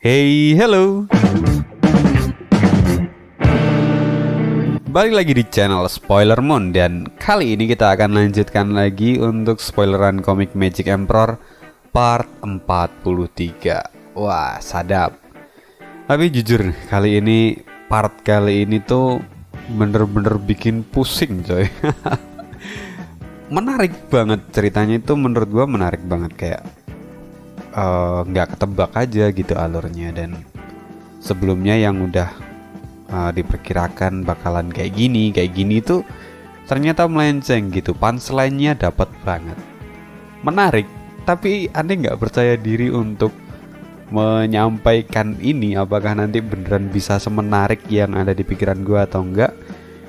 Hey, hello. Balik lagi di channel Spoilermon, dan kali ini kita akan lanjutkan lagi untuk spoileran komik Magic Emperor part 43. Wah, sadap. Tapi jujur, kali ini tuh bener-bener bikin pusing, coy. Menarik banget ceritanya, itu menurut gua menarik banget, kayak nggak ketebak aja gitu alurnya. Dan sebelumnya yang udah diperkirakan bakalan kayak gini tuh ternyata melenceng gitu. Punchline-nya dapat banget, menarik. Tapi aneh nggak percaya diri untuk menyampaikan ini, apakah nanti beneran bisa semenarik yang ada di pikiran gue atau enggak.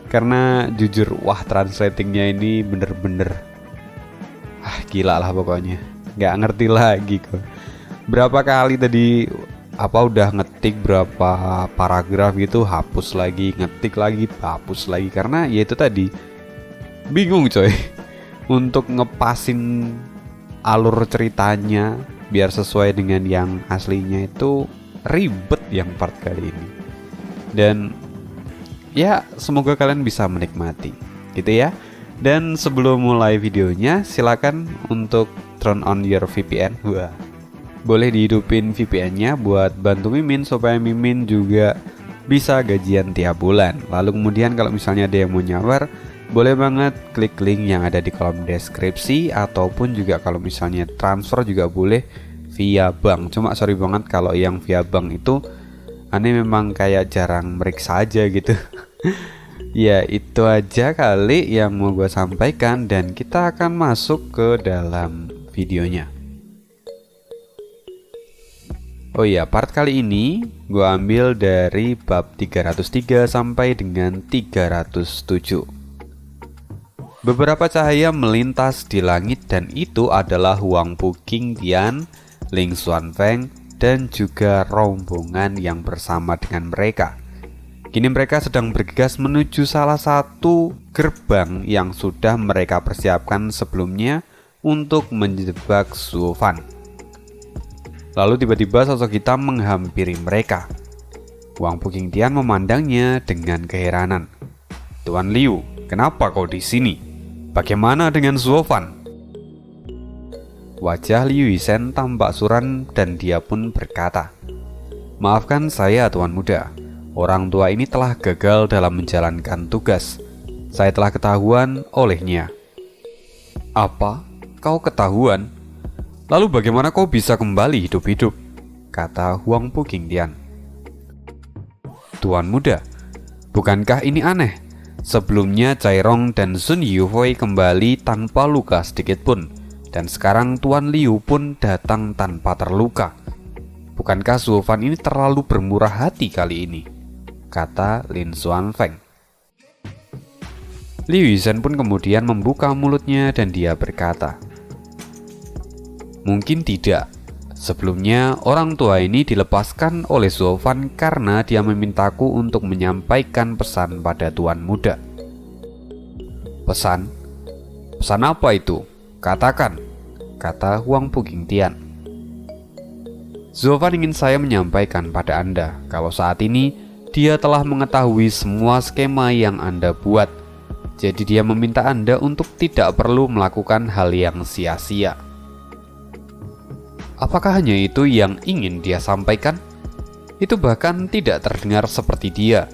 Karena jujur, wah, translatingnya ini bener-bener gila lah pokoknya. Nggak ngerti lagi kok. Berapa kali tadi udah ngetik berapa paragraf gitu, hapus lagi, ngetik lagi, hapus lagi, karena ya itu tadi, bingung coy. Untuk ngepasin alur ceritanya biar sesuai dengan yang aslinya itu ribet yang part kali ini. Dan ya semoga kalian bisa menikmati gitu ya. Dan sebelum mulai videonya, silakan untuk turn on your VPN. Wah, boleh dihidupin VPN-nya buat bantu Mimin supaya Mimin juga bisa gajian tiap bulan. Lalu kemudian kalau misalnya ada yang mau nyawar, boleh banget klik link yang ada di kolom deskripsi, ataupun juga kalau misalnya transfer juga boleh via bank. Cuma sorry banget kalau yang via bank itu aneh memang kayak jarang meriksa aja gitu. Ya itu aja kali yang mau gue sampaikan, dan kita akan masuk ke dalam videonya. Oh iya, part kali ini gue ambil dari bab 303 sampai dengan 307. Beberapa cahaya melintas di langit, dan itu adalah Huang Pu Qingtian, Ling Xuanfeng, dan juga rombongan yang bersama dengan mereka. Kini mereka sedang bergegas menuju salah satu gerbang yang sudah mereka persiapkan sebelumnya untuk menjebak Zhuo Fan. Lalu tiba-tiba sosok hitam menghampiri mereka. Huang Pu Qingtian memandangnya dengan keheranan. "Tuan Liu, kenapa kau di sini? Bagaimana dengan Zhuo Fan?" Wajah Liu Yisen tampak suram dan dia pun berkata, "Maafkan saya, Tuan Muda. Orang tua ini telah gagal dalam menjalankan tugas. Saya telah ketahuan olehnya." "Apa? Kau ketahuan? Lalu bagaimana kau bisa kembali hidup-hidup?" kata Huang Pu Qingtian. "Tuan Muda, bukankah ini aneh? Sebelumnya Cai Rong dan Sun Yufei kembali tanpa luka sedikit pun, dan sekarang Tuan Liu pun datang tanpa terluka. Bukankah Zhuo Fan ini terlalu bermurah hati kali ini?" kata Lin Xuanfeng. Liu Yisen pun kemudian membuka mulutnya dan dia berkata, "Mungkin tidak. Sebelumnya orang tua ini dilepaskan oleh Zhuo Fan karena dia memintaku untuk menyampaikan pesan pada Tuan Muda." "Pesan? Pesan apa itu? Katakan," kata Huang Pu Qingtian. "Zhuo Fan ingin saya menyampaikan pada Anda kalau saat ini dia telah mengetahui semua skema yang Anda buat. Jadi dia meminta Anda untuk tidak perlu melakukan hal yang sia-sia." "Apakah hanya itu yang ingin dia sampaikan? Itu bahkan tidak terdengar seperti dia,"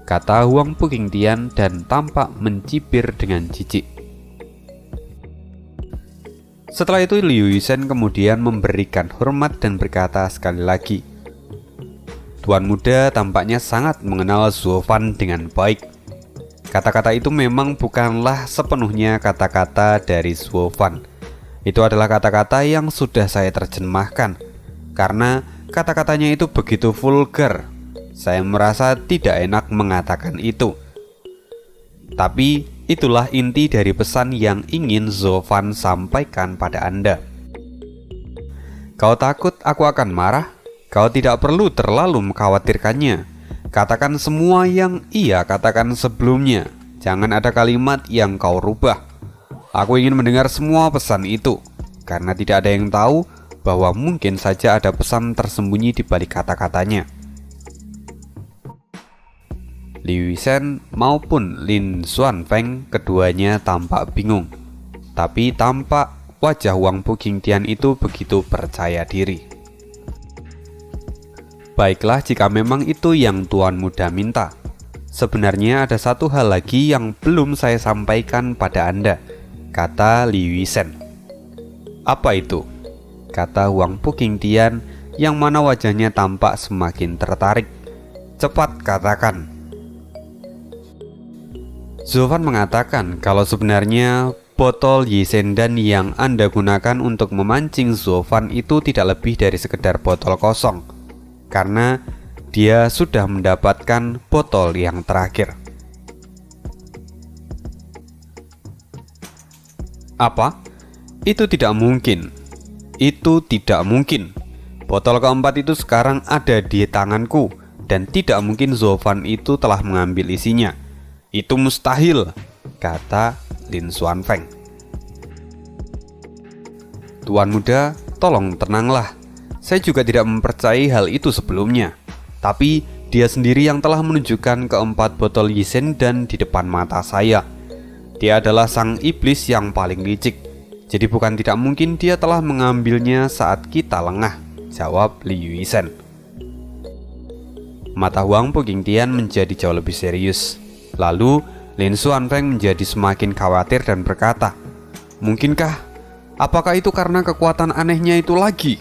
kata Huang Pu Qingtian dan tampak mencibir dengan jijik. Setelah itu Liu Yisen kemudian memberikan hormat dan berkata sekali lagi, "Tuan Muda tampaknya sangat mengenal Zhuo Fan dengan baik." Kata-kata itu memang bukanlah sepenuhnya kata-kata dari Zhuo Fan. Itu adalah kata-kata yang sudah saya terjemahkan, karena kata-katanya itu begitu vulgar. Saya merasa tidak enak mengatakan itu. Tapi itulah inti dari pesan yang ingin Zhuo Fan sampaikan pada Anda. Kau takut aku akan marah? Kau tidak perlu terlalu mengkhawatirkannya. Katakan semua yang ia katakan sebelumnya. Jangan ada kalimat yang kau rubah. Aku ingin mendengar semua pesan itu, karena tidak ada yang tahu bahwa mungkin saja ada pesan tersembunyi di balik kata-katanya. Liu Yisen maupun Lin Xuanfeng keduanya tampak bingung, tapi tampak wajah Wang Pugingtian itu begitu percaya diri. Baiklah jika memang itu yang Tuan Muda minta. Sebenarnya ada satu hal lagi yang belum saya sampaikan pada Anda, kata Liu Yisen. Apa itu? Kata Wang Pugingtian yang mana wajahnya tampak semakin tertarik. Cepat katakan. Zofan mengatakan kalau sebenarnya botol Yisendan yang Anda gunakan untuk memancing Zofan itu tidak lebih dari sekedar botol kosong, karena dia sudah mendapatkan botol yang terakhir. Apa? Itu tidak mungkin. Itu tidak mungkin. Botol keempat itu sekarang ada di tanganku, dan tidak mungkin Zofan itu telah mengambil isinya. Itu mustahil, kata Lin Xuanfeng. Tuan Muda, tolong tenanglah. Saya juga tidak mempercayai hal itu sebelumnya. Tapi dia sendiri yang telah menunjukkan keempat botol Yisendan di depan mata saya. Dia adalah sang iblis yang paling licik. Jadi bukan tidak mungkin dia telah mengambilnya saat kita lengah, jawab Liu Yisen. Mata Wang Pugingtian menjadi jauh lebih serius. Lalu Lin Xuanfeng menjadi semakin khawatir dan berkata, mungkinkah? Apakah itu karena kekuatan anehnya itu lagi?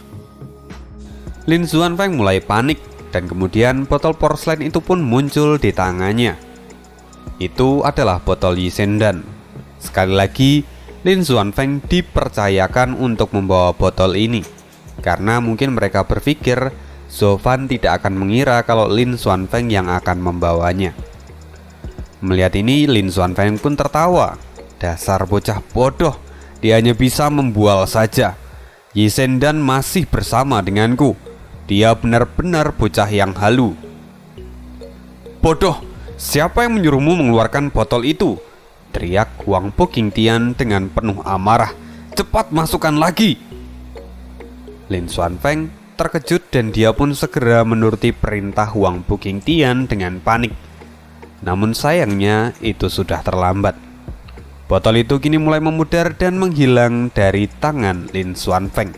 Lin Xuanfeng mulai panik, dan kemudian botol porselen itu pun muncul di tangannya. Itu adalah botol Yisendan. Sekali lagi, Lin Xuanfeng dipercayakan untuk membawa botol ini, karena mungkin mereka berpikir Zofan tidak akan mengira kalau Lin Xuanfeng yang akan membawanya. Melihat ini, Lin Xuanfeng pun tertawa. Dasar bocah bodoh, dia hanya bisa membual saja. Yisendan masih bersama denganku. Dia benar-benar bocah yang halu. Bodoh, siapa yang menyuruhmu mengeluarkan botol itu? Teriak Wang Pugingtian dengan penuh amarah. Cepat masukkan lagi. Lin Xuanfeng terkejut dan dia pun segera menuruti perintah Wang Pugingtian dengan panik. Namun sayangnya itu sudah terlambat. Botol itu kini mulai memudar dan menghilang dari tangan Lin Xuanfeng.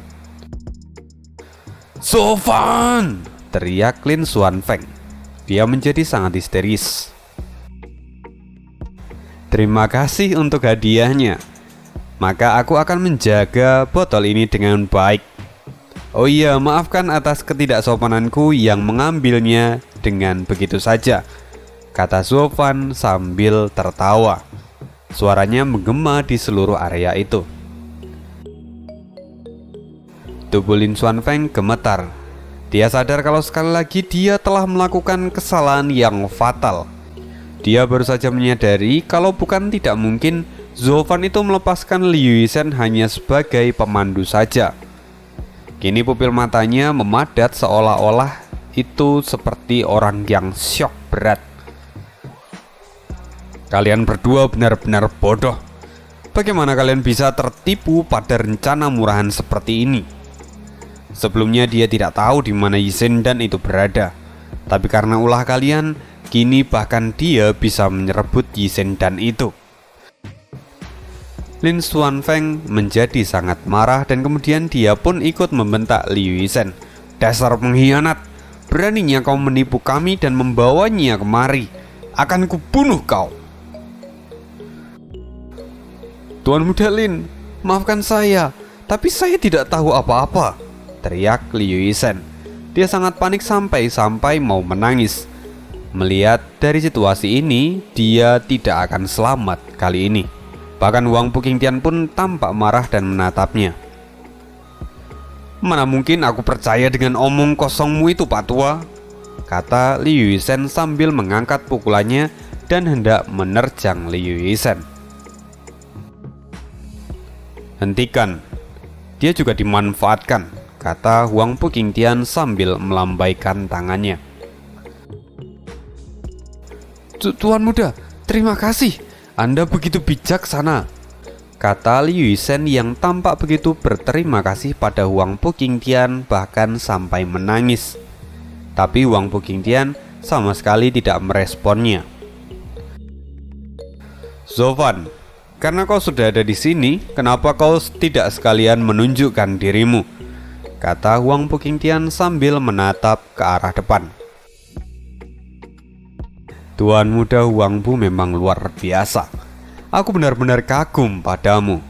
Zofan! Teriak Lin Xuanfeng. Dia menjadi sangat histeris. Terima kasih untuk hadiahnya. Maka aku akan menjaga botol ini dengan baik. Oh iya, maafkan atas ketidaksopananku yang mengambilnya dengan begitu saja, kata Zofan sambil tertawa. Suaranya menggema di seluruh area itu. Tubuh Lin Xuanfeng gemetar. Dia sadar kalau sekali lagi dia telah melakukan kesalahan yang fatal. Dia baru saja menyadari kalau bukan tidak mungkin Zofan itu melepaskan Liu Yisen hanya sebagai pemandu saja. Kini pupil matanya memadat seolah-olah itu seperti orang yang syok berat. Kalian berdua benar-benar bodoh. Bagaimana kalian bisa tertipu pada rencana murahan seperti ini? Sebelumnya dia tidak tahu di mana Yisendan itu berada. Tapi karena ulah kalian, kini bahkan dia bisa menyerebut Yisendan itu. Lin Xuanfeng menjadi sangat marah dan kemudian dia pun ikut membentak Liu Yisen. Dasar pengkhianat! Beraninya kau menipu kami dan membawanya kemari. Akan kubunuh kau! Tuan Muda Lin, maafkan saya, tapi saya tidak tahu apa-apa, teriak Liu Yisen. Dia sangat panik sampai mau menangis. Melihat dari situasi ini, dia tidak akan selamat kali ini. Bahkan Wang Pugingtian pun tampak marah dan menatapnya. Mana mungkin aku percaya dengan omong kosongmu itu, Pak Tua, kata Liu Yisen sambil mengangkat pukulannya dan hendak menerjang Liu Yisen. Hentikan, dia juga dimanfaatkan, kata Wang Pugingtian sambil melambaikan tangannya. Tuan Muda, terima kasih, Anda begitu bijaksana, kata Liu Yisen yang tampak begitu berterima kasih pada Wang Pukingtian, bahkan sampai menangis. Tapi Wang Pukingtian sama sekali tidak meresponnya. "Zofan, karena kau sudah ada di sini, kenapa kau tidak sekalian menunjukkan dirimu?" kata Wang Pukingtian sambil menatap ke arah depan. "Tuan muda Wang Bu memang luar biasa. Aku benar-benar kagum padamu.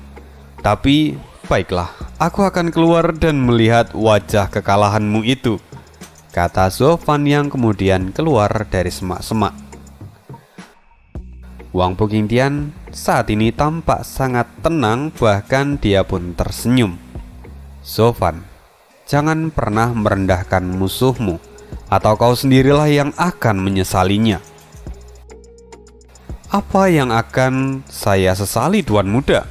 Tapi baiklah, aku akan keluar dan melihat wajah kekalahanmu itu," kata Zofan yang kemudian keluar dari semak-semak. Wang Pukingtian saat ini tampak sangat tenang, bahkan dia pun tersenyum. "Zofan, jangan pernah merendahkan musuhmu, atau kau sendirilah yang akan menyesalinya." "Apa yang akan saya sesali, Tuan Muda?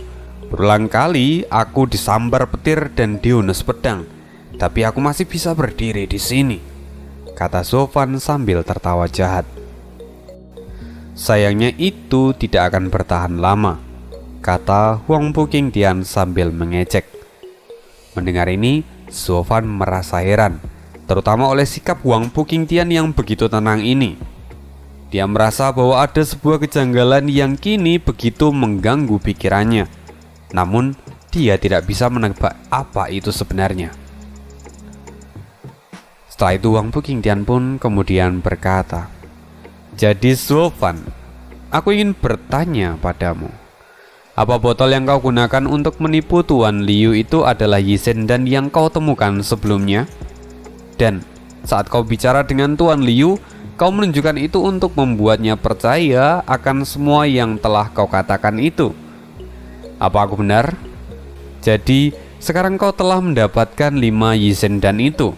Berulang kali aku disambar petir dan diunus pedang, tapi aku masih bisa berdiri di sini," kata Zofan sambil tertawa jahat. "Sayangnya itu tidak akan bertahan lama," kata Wang Pukingtian sambil mengejek. Mendengar ini, Zofan merasa heran, terutama oleh sikap Wang Pukingtian yang begitu tenang ini. Dia merasa bahwa ada sebuah kejanggalan yang kini begitu mengganggu pikirannya. Namun, dia tidak bisa menebak apa itu sebenarnya. Setelah itu Wang Pukingtian pun kemudian berkata, "Jadi Zofan, aku ingin bertanya padamu. Apa botol yang kau gunakan untuk menipu Tuan Liu itu adalah Yisen dan yang kau temukan sebelumnya? Dan saat kau bicara dengan Tuan Liu, kau menunjukkan itu untuk membuatnya percaya akan semua yang telah kau katakan itu. Apa aku benar? Jadi sekarang kau telah mendapatkan 5 Yisen dan itu.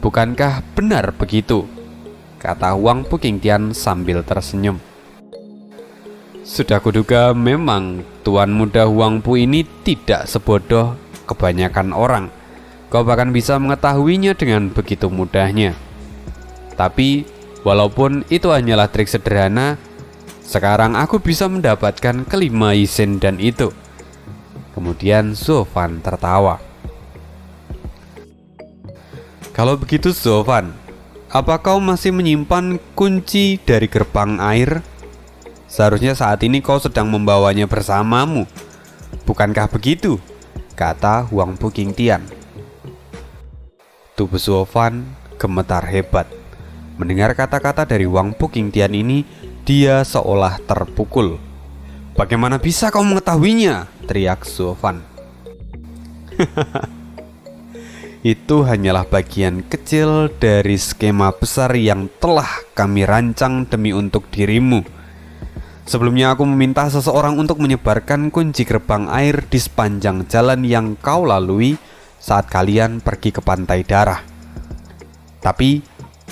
Bukankah benar begitu?" kata Wang Pukingtian sambil tersenyum. "Sudah kuduga memang Tuan muda Wang Pu ini tidak sebodoh kebanyakan orang. Kau bahkan bisa mengetahuinya dengan begitu mudahnya. Tapi walaupun itu hanyalah trik sederhana, sekarang aku bisa mendapatkan kelima Yisen dan itu." Kemudian Zofan tertawa. "Kalau begitu Zofan, apa kau masih menyimpan kunci dari gerbang air? Seharusnya saat ini kau sedang membawanya bersamamu. Bukankah begitu?" kata Wang Pukingtian. Tubuh Zofan gemetar hebat. Mendengar kata-kata dari Wang Pukingtian ini, dia seolah terpukul. "Bagaimana bisa kau mengetahuinya?" teriak Zofan. "Itu hanyalah bagian kecil dari skema besar yang telah kami rancang demi untuk dirimu. Sebelumnya aku meminta seseorang untuk menyebarkan kunci gerbang air di sepanjang jalan yang kau lalui saat kalian pergi ke Pantai Darah. Tapi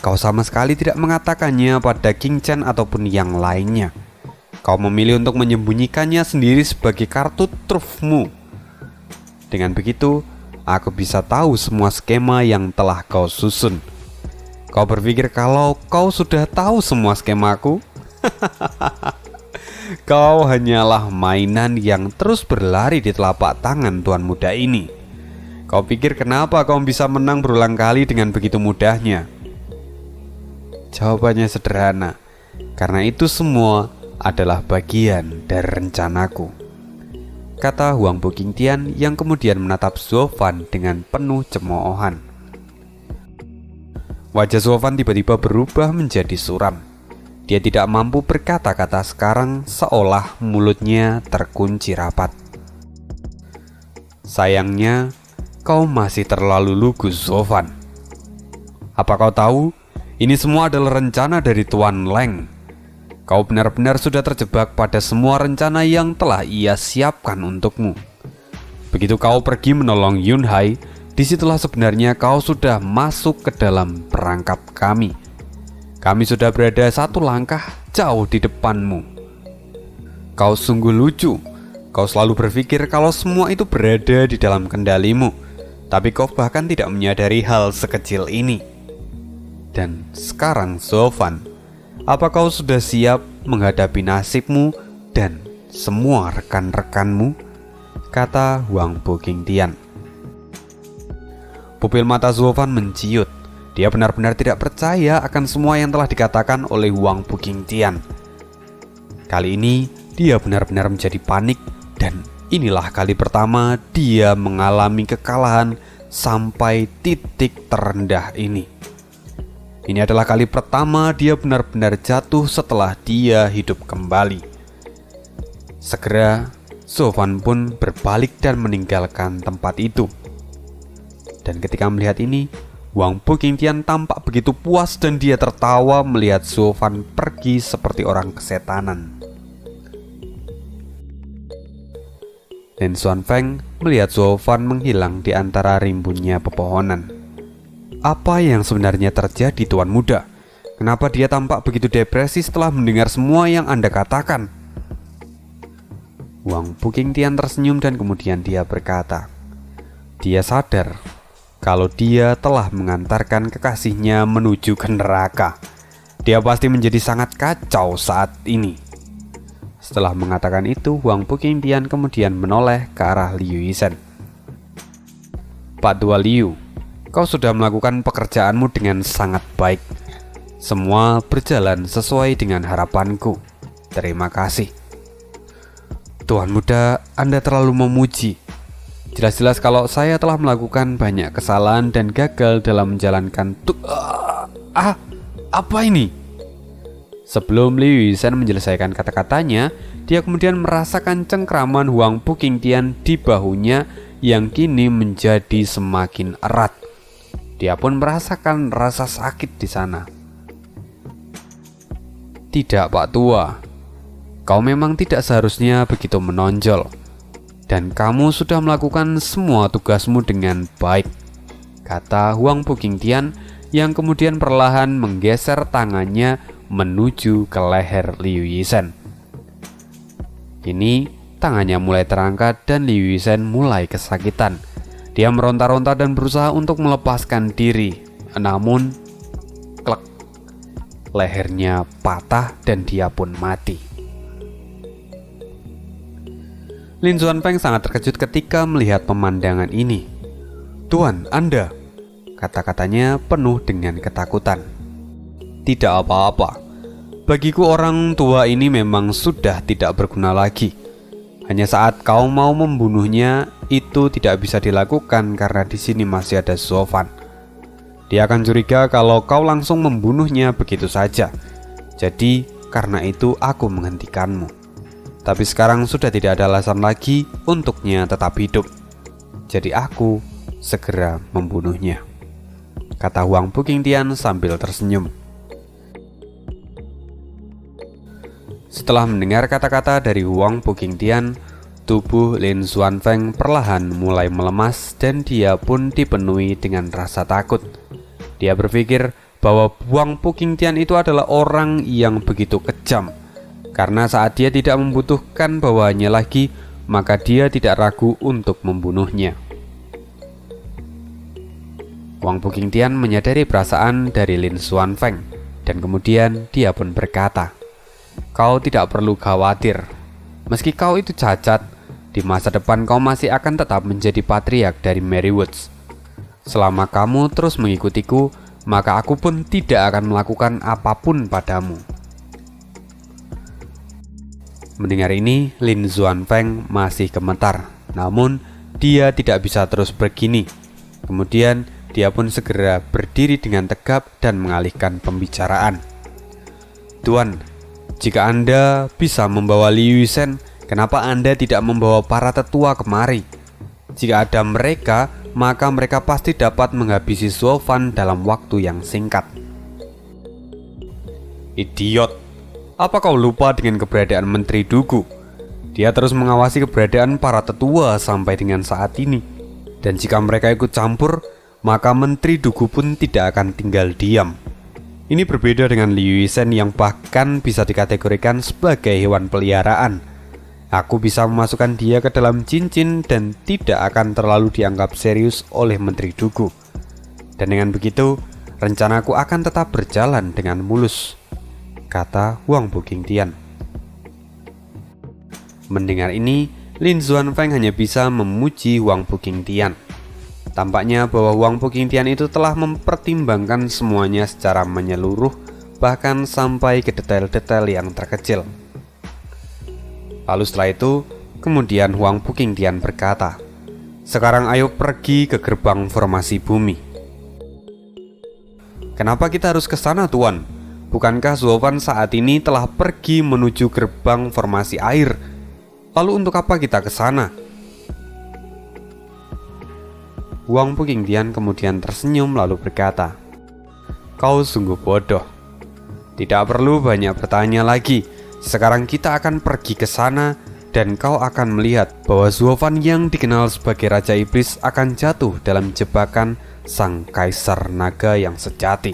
kau sama sekali tidak mengatakannya pada King Chen ataupun yang lainnya. Kau memilih untuk menyembunyikannya sendiri sebagai kartu trufmu. Dengan begitu, aku bisa tahu semua skema yang telah kau susun. Kau berpikir kalau kau sudah tahu semua skemaku? Kau hanyalah mainan yang terus berlari di telapak tangan tuan muda ini. Kau pikir kenapa kau bisa menang berulang kali dengan begitu mudahnya? Jawabannya sederhana, karena itu semua adalah bagian dari rencanaku, kata Wang Pukingtian yang kemudian menatap Zofan dengan penuh cemoohan. Wajah Zofan tiba-tiba berubah menjadi suram. Dia tidak mampu berkata-kata sekarang, seolah mulutnya terkunci rapat. Sayangnya, kau masih terlalu lugu, Zofan. Apa kau tahu, ini semua adalah rencana dari Tuan Leng. Kau benar-benar sudah terjebak pada semua rencana yang telah ia siapkan untukmu. Begitu kau pergi menolong Yun Hai, disitulah sebenarnya kau sudah masuk ke dalam perangkap kami. Kami sudah berada satu langkah jauh di depanmu. Kau sungguh lucu. Kau selalu berpikir kalau semua itu berada di dalam kendalimu, tapi kau bahkan tidak menyadari hal sekecil ini. Dan sekarang Zofan, apa kau sudah siap menghadapi nasibmu dan semua rekan-rekanmu? kata Huang Buqingtian. Pupil mata Zuo Fan menciut. Dia benar-benar tidak percaya akan semua yang telah dikatakan oleh Huang Buqingtian. Kali ini dia benar-benar menjadi panik, dan inilah kali pertama dia mengalami kekalahan sampai titik terendah ini. Ini adalah kali pertama dia benar-benar jatuh setelah dia hidup kembali. Segera Zuo Fan pun berbalik dan meninggalkan tempat itu. Dan ketika melihat ini, Huang Buqingtian tampak begitu puas dan dia tertawa melihat Zuo Fan pergi seperti orang kesetanan. Lin Xuanfeng melihat Zuo Fan menghilang di antara rimbunnya pepohonan. Apa yang sebenarnya terjadi, Tuan Muda? Kenapa dia tampak begitu depresi setelah mendengar semua yang Anda katakan? Huang Buqingtian tersenyum dan kemudian dia berkata, dia sadar kalau dia telah mengantarkan kekasihnya menuju ke neraka. Dia pasti menjadi sangat kacau saat ini. Setelah mengatakan itu, Huang Buqingtian kemudian menoleh ke arah Liu Yisen. Pak Tua Liu, kau sudah melakukan pekerjaanmu dengan sangat baik. Semua berjalan sesuai dengan harapanku. Terima kasih. Tuan Muda, Anda terlalu memuji. Jelas-jelas kalau saya telah melakukan banyak kesalahan dan gagal dalam menjalankan apa ini? Sebelum Liu Yisen menyelesaikan kata-katanya, dia kemudian merasakan cengkraman Huang Buqingtian di bahunya yang kini menjadi semakin erat. Dia pun merasakan rasa sakit di sana. Tidak, Pak Tua. Kau memang tidak seharusnya begitu menonjol. Dan kamu sudah melakukan semua tugasmu dengan baik, kata Huang Buqingtian yang kemudian perlahan menggeser tangannya menuju ke leher Liu Yisen. Kini tangannya mulai terangkat dan Liu Yisen mulai kesakitan. Dia meronta-ronta dan berusaha untuk melepaskan diri. Namun, klek, lehernya patah dan dia pun mati. Lin Xuanfeng sangat terkejut ketika melihat pemandangan ini. Tuan, Anda, kata-katanya penuh dengan ketakutan. Tidak apa-apa. Bagiku orang tua ini memang sudah tidak berguna lagi. Hanya saat kau mau membunuhnya, itu tidak bisa dilakukan karena di sini masih ada Zuo Fan. Dia akan curiga kalau kau langsung membunuhnya begitu saja. Jadi, karena itu aku menghentikanmu. Tapi sekarang sudah tidak ada alasan lagi untuknya tetap hidup. Jadi aku segera membunuhnya, kata Huang Buqingtian sambil tersenyum. Setelah mendengar kata-kata dari Huang Buqingtian, tubuh Lin Xuanfeng perlahan mulai melemas dan dia pun dipenuhi dengan rasa takut. Dia berpikir bahwa Huang Buqingtian itu adalah orang yang begitu kejam. Karena saat dia tidak membutuhkan bawahannya lagi, maka dia tidak ragu untuk membunuhnya. Huang Buqingtian menyadari perasaan dari Lin Xuanfeng, dan kemudian dia pun berkata, kau tidak perlu khawatir. Meski kau itu cacat, di masa depan kau masih akan tetap menjadi patriark dari Merrywoods. Selama kamu terus mengikutiku, maka aku pun tidak akan melakukan apapun padamu. Mendengar ini, Lin Xuanfeng masih gemetar. Namun, dia tidak bisa terus begini. Kemudian, dia pun segera berdiri dengan tegap dan mengalihkan pembicaraan. Tuan, jika Anda bisa membawa Liu Yisen, kenapa Anda tidak membawa para tetua kemari? Jika ada mereka, maka mereka pasti dapat menghabisi Zuo Fan dalam waktu yang singkat. Idiot! Apa kau lupa dengan keberadaan Menteri Dugu? Dia terus mengawasi keberadaan para tetua sampai dengan saat ini. Dan jika mereka ikut campur, maka Menteri Dugu pun tidak akan tinggal diam. Ini berbeda dengan Liu Yisen yang bahkan bisa dikategorikan sebagai hewan peliharaan. Aku bisa memasukkan dia ke dalam cincin dan tidak akan terlalu dianggap serius oleh Menteri Dugu. Dan dengan begitu, rencanaku akan tetap berjalan dengan mulus, kata Huang Buqingtian. Mendengar ini, Lin Xuanfeng hanya bisa memuji Huang Buqingtian. Tampaknya bahwa Huang Buqingtian itu telah mempertimbangkan semuanya secara menyeluruh, bahkan sampai ke detail-detail yang terkecil. Lalu setelah itu, kemudian Huang Buqingtian berkata, "Sekarang ayo pergi ke gerbang formasi bumi." "Kenapa kita harus ke sana, Tuan? Bukankah Zuofan saat ini telah pergi menuju gerbang formasi air? Lalu untuk apa kita ke sana?" Huang Buqingtian kemudian tersenyum lalu berkata, "Kau sungguh bodoh. Tidak perlu banyak bertanya lagi. Sekarang kita akan pergi ke sana dan kau akan melihat bahwa Zuofan yang dikenal sebagai Raja Iblis akan jatuh dalam jebakan Sang Kaisar Naga yang sejati.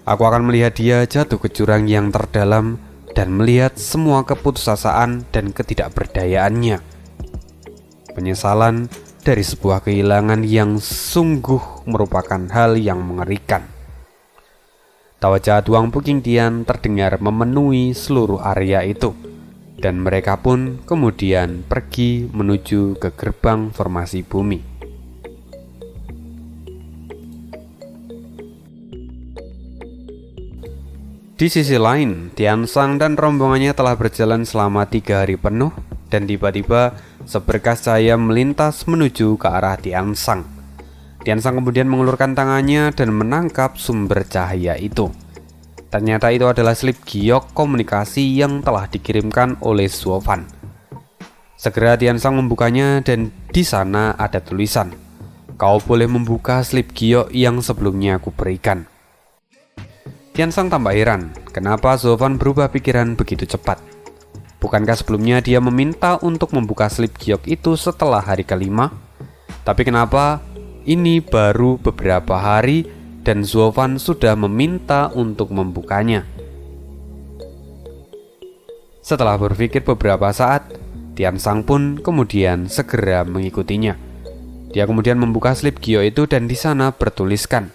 Aku akan melihat dia jatuh ke jurang yang terdalam dan melihat semua keputusasaan dan ketidakberdayaannya. Penyesalan dari sebuah kehilangan yang sungguh merupakan hal yang mengerikan." Tawa jahat Huang Buqingtian terdengar memenuhi seluruh area itu, dan mereka pun kemudian pergi menuju ke gerbang formasi bumi. Di sisi lain, Tiansang dan rombongannya telah berjalan selama 3 hari penuh, dan tiba-tiba seberkas cahaya melintas menuju ke arah Tiansang. Tiansang kemudian mengulurkan tangannya dan menangkap sumber cahaya itu. Ternyata itu adalah slip giok komunikasi yang telah dikirimkan oleh Zuofan. Segera Tiansang membukanya dan di sana ada tulisan, "Kau boleh membuka slip giok yang sebelumnya aku berikan." Tiansang tambah heran, kenapa Zuofan berubah pikiran begitu cepat. Bukankah sebelumnya dia meminta untuk membuka slip giok itu setelah hari kelima? Tapi kenapa ini baru beberapa hari dan Zuofan sudah meminta untuk membukanya? Setelah berpikir beberapa saat, Tiansang pun kemudian segera mengikutinya. Dia kemudian membuka slip giok itu dan di sana bertuliskan,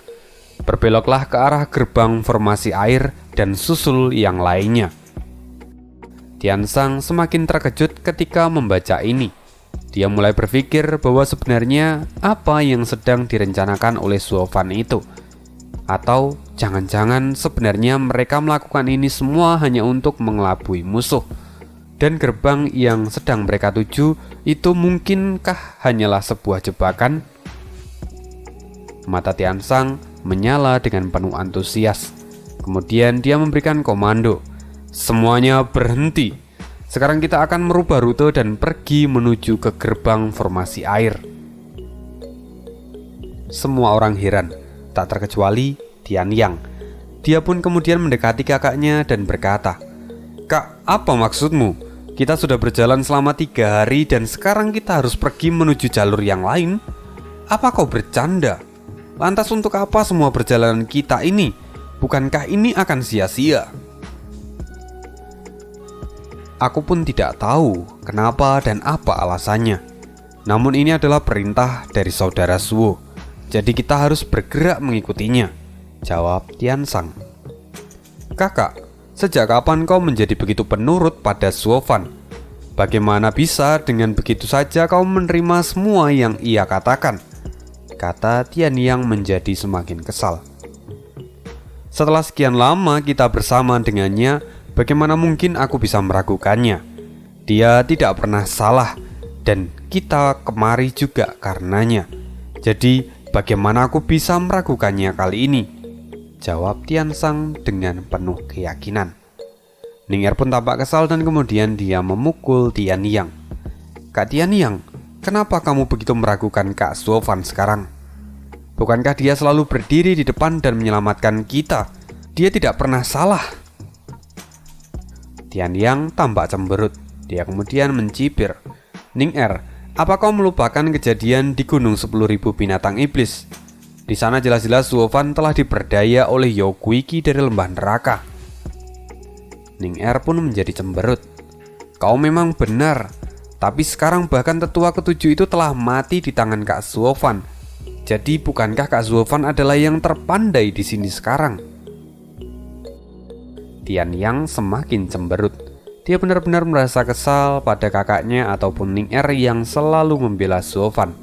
"Berbeloklah ke arah gerbang formasi air dan susul yang lainnya." Tiansang semakin terkejut ketika membaca ini. Dia mulai berpikir bahwa sebenarnya apa yang sedang direncanakan oleh Zuofan itu. Atau jangan-jangan sebenarnya mereka melakukan ini semua hanya untuk mengelabui musuh. Dan gerbang yang sedang mereka tuju itu mungkinkah hanyalah sebuah jebakan? Mata Tiansang menyala dengan penuh antusias. Kemudian dia memberikan komando, "Semuanya berhenti. Sekarang kita akan merubah rute dan pergi menuju ke gerbang formasi air." Semua orang heran, tak terkecuali Tian Yang. Dia pun kemudian mendekati kakaknya dan berkata, "Kak, apa maksudmu? Kita sudah berjalan selama 3 hari dan sekarang kita harus pergi menuju jalur yang lain? Apa kau bercanda? Lantas untuk apa semua perjalanan kita ini? Bukankah ini akan sia-sia?" Aku pun tidak tahu kenapa dan apa alasannya. Namun ini adalah perintah dari saudara Zuo. Jadi kita harus bergerak mengikutinya, jawab Tiansang. "Kakak, sejak kapan kau menjadi begitu penurut pada Zuofan? Bagaimana bisa dengan begitu saja kau menerima semua yang ia katakan?" kata Tian Yang menjadi semakin kesal. "Setelah sekian lama kita bersama dengannya, bagaimana mungkin aku bisa meragukannya? Dia tidak pernah salah dan kita kemari juga karenanya. Jadi bagaimana aku bisa meragukannya kali ini?" jawab Tiansang dengan penuh keyakinan. Ning Er pun tampak kesal dan kemudian dia memukul Tian Yang. "Kak Tian Yang, kenapa kamu begitu meragukan Kak Zuofan sekarang? Bukankah dia selalu berdiri di depan dan menyelamatkan kita? Dia tidak pernah salah." Tian Yang tampak cemberut. Dia kemudian mencibir, "Ning Er, apa kau melupakan kejadian di Gunung 10.000 Binatang Iblis? Di sana jelas-jelas Zuofan telah diperdaya oleh Yao Guiqi dari lembah neraka." Ning Er pun menjadi cemberut. "Kau memang benar, tapi sekarang bahkan tetua ketujuh itu telah mati di tangan Kak Zuofan. Jadi bukankah Kak Zuofan adalah yang terpandai di sini sekarang?" Tian Yang semakin cemberut. Dia benar-benar merasa kesal pada kakaknya ataupun Ning Er yang selalu membela Suovan.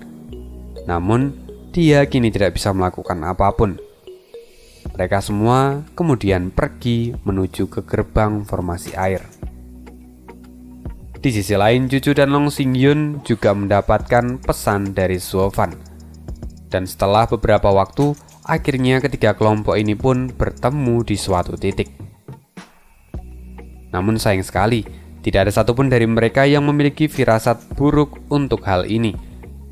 Namun, dia kini tidak bisa melakukan apapun. Mereka semua kemudian pergi menuju ke gerbang formasi air. Di sisi lain, Cucu dan Long Xingyun juga mendapatkan pesan dari Suovan. Dan setelah beberapa waktu, akhirnya ketiga kelompok ini pun bertemu di suatu titik. Namun sayang sekali, tidak ada satupun dari mereka yang memiliki firasat buruk untuk hal ini.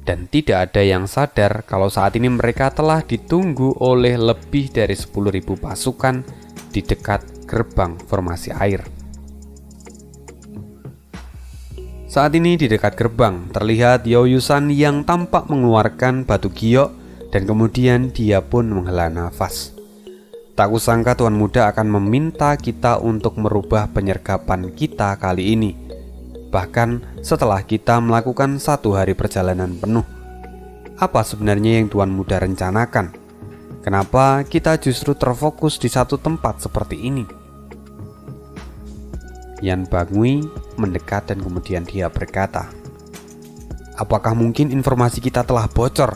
Dan tidak ada yang sadar kalau saat ini mereka telah ditunggu oleh lebih dari 10.000 pasukan di dekat gerbang formasi air. Saat ini di dekat gerbang terlihat Yaoyusan yang tampak mengeluarkan batu giok dan kemudian dia pun menghela nafas. Tak kusangka Tuan Muda akan meminta kita untuk merubah penyergapan kita kali ini. Bahkan setelah kita melakukan 1 hari perjalanan penuh. Apa sebenarnya yang Tuan Muda rencanakan? Kenapa kita justru terfokus di satu tempat seperti ini? Yan Bangui mendekat dan kemudian dia berkata, "Apakah mungkin informasi kita telah bocor?"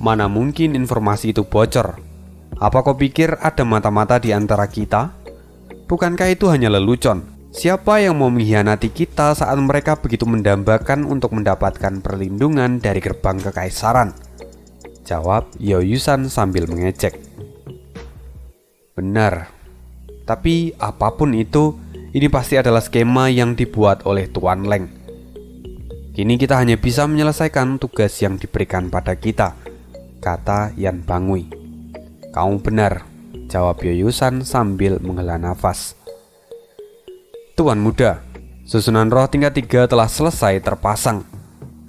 "Mana mungkin informasi itu bocor? Apa kau pikir ada mata-mata di antara kita? Bukankah itu hanya lelucon? Siapa yang mau mengkhianati kita saat mereka begitu mendambakan untuk mendapatkan perlindungan dari gerbang kekaisaran?" jawab Yaoyusan sambil mengejek. "Benar. Tapi apapun itu, ini pasti adalah skema yang dibuat oleh Tuan Leng. Kini kita hanya bisa menyelesaikan tugas yang diberikan pada kita," kata Yan Bangui. "Kamu benar," jawab Yaoyusan sambil menghela nafas. "Tuan Muda, susunan roh tingkat 3 telah selesai terpasang,"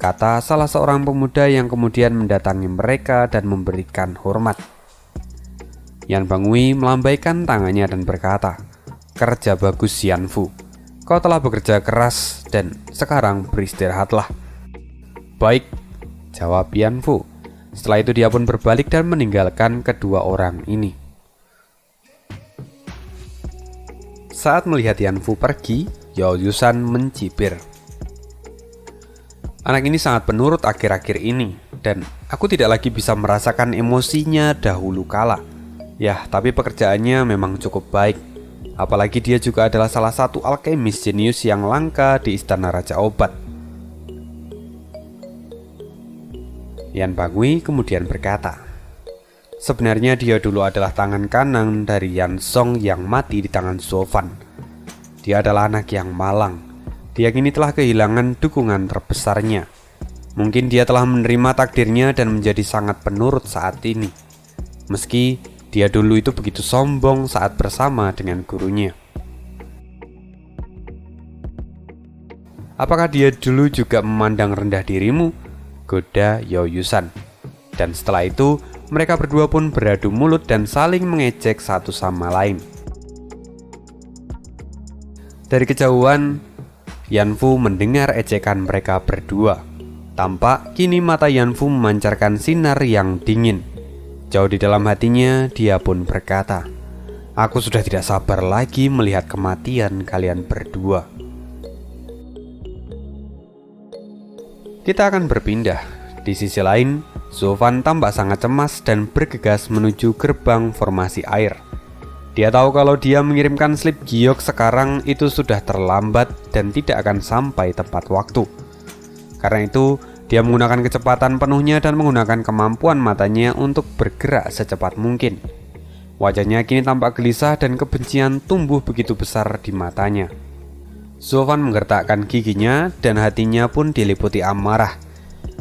kata salah seorang pemuda yang kemudian mendatangi mereka dan memberikan hormat. Yan Bangui melambaikan tangannya dan berkata, "Kerja bagus Yanfu. Kau telah bekerja keras dan sekarang beristirahatlah." "Baik," jawab Yanfu. Setelah itu dia pun berbalik dan meninggalkan kedua orang ini. Saat melihat Yanfu pergi, Yaoyusan mencibir. "Anak ini sangat penurut akhir-akhir ini, dan aku tidak lagi bisa merasakan emosinya dahulu kala. Ya, tapi pekerjaannya memang cukup baik. Apalagi dia juga adalah salah satu alkemis jenius yang langka di Istana Raja Obat." Yan Bangui kemudian berkata, "Sebenarnya dia dulu adalah tangan kanan dari Yan Song yang mati di tangan Suovan. Dia adalah anak yang malang. Dia kini telah kehilangan dukungan terbesarnya. Mungkin dia telah menerima takdirnya dan menjadi sangat penurut saat ini. Meski dia dulu itu begitu sombong saat bersama dengan gurunya." "Apakah dia dulu juga memandang rendah dirimu?" goda Yaoyusan. Dan setelah itu mereka berdua pun beradu mulut dan saling mengejek satu sama lain. Dari kejauhan, Yanfu mendengar ejekan mereka berdua. Tampak kini mata Yanfu memancarkan sinar yang dingin. Jauh di dalam hatinya dia pun berkata, "Aku sudah tidak sabar lagi melihat kematian kalian berdua." Kita akan berpindah. Di sisi lain, Suovan tampak sangat cemas dan bergegas menuju gerbang formasi air. Dia tahu kalau dia mengirimkan slip giok sekarang itu sudah terlambat dan tidak akan sampai tepat waktu. Karena itu, dia menggunakan kecepatan penuhnya dan menggunakan kemampuan matanya untuk bergerak secepat mungkin. Wajahnya kini tampak gelisah dan kebencian tumbuh begitu besar di matanya. Suovan menggertakkan giginya dan hatinya pun diliputi amarah.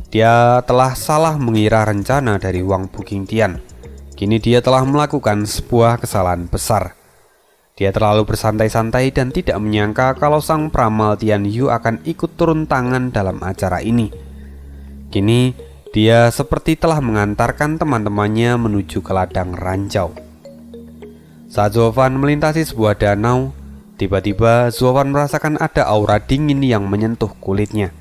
Dia telah salah mengira rencana dari Wang Bukingtian. Kini dia telah melakukan sebuah kesalahan besar. Dia terlalu bersantai-santai dan tidak menyangka kalau sang peramal Tian Yu akan ikut turun tangan dalam acara ini. Kini dia seperti telah mengantarkan teman-temannya menuju ke ladang ranjau. Saat Suovan melintasi sebuah danau, tiba-tiba Suovan merasakan ada aura dingin yang menyentuh kulitnya.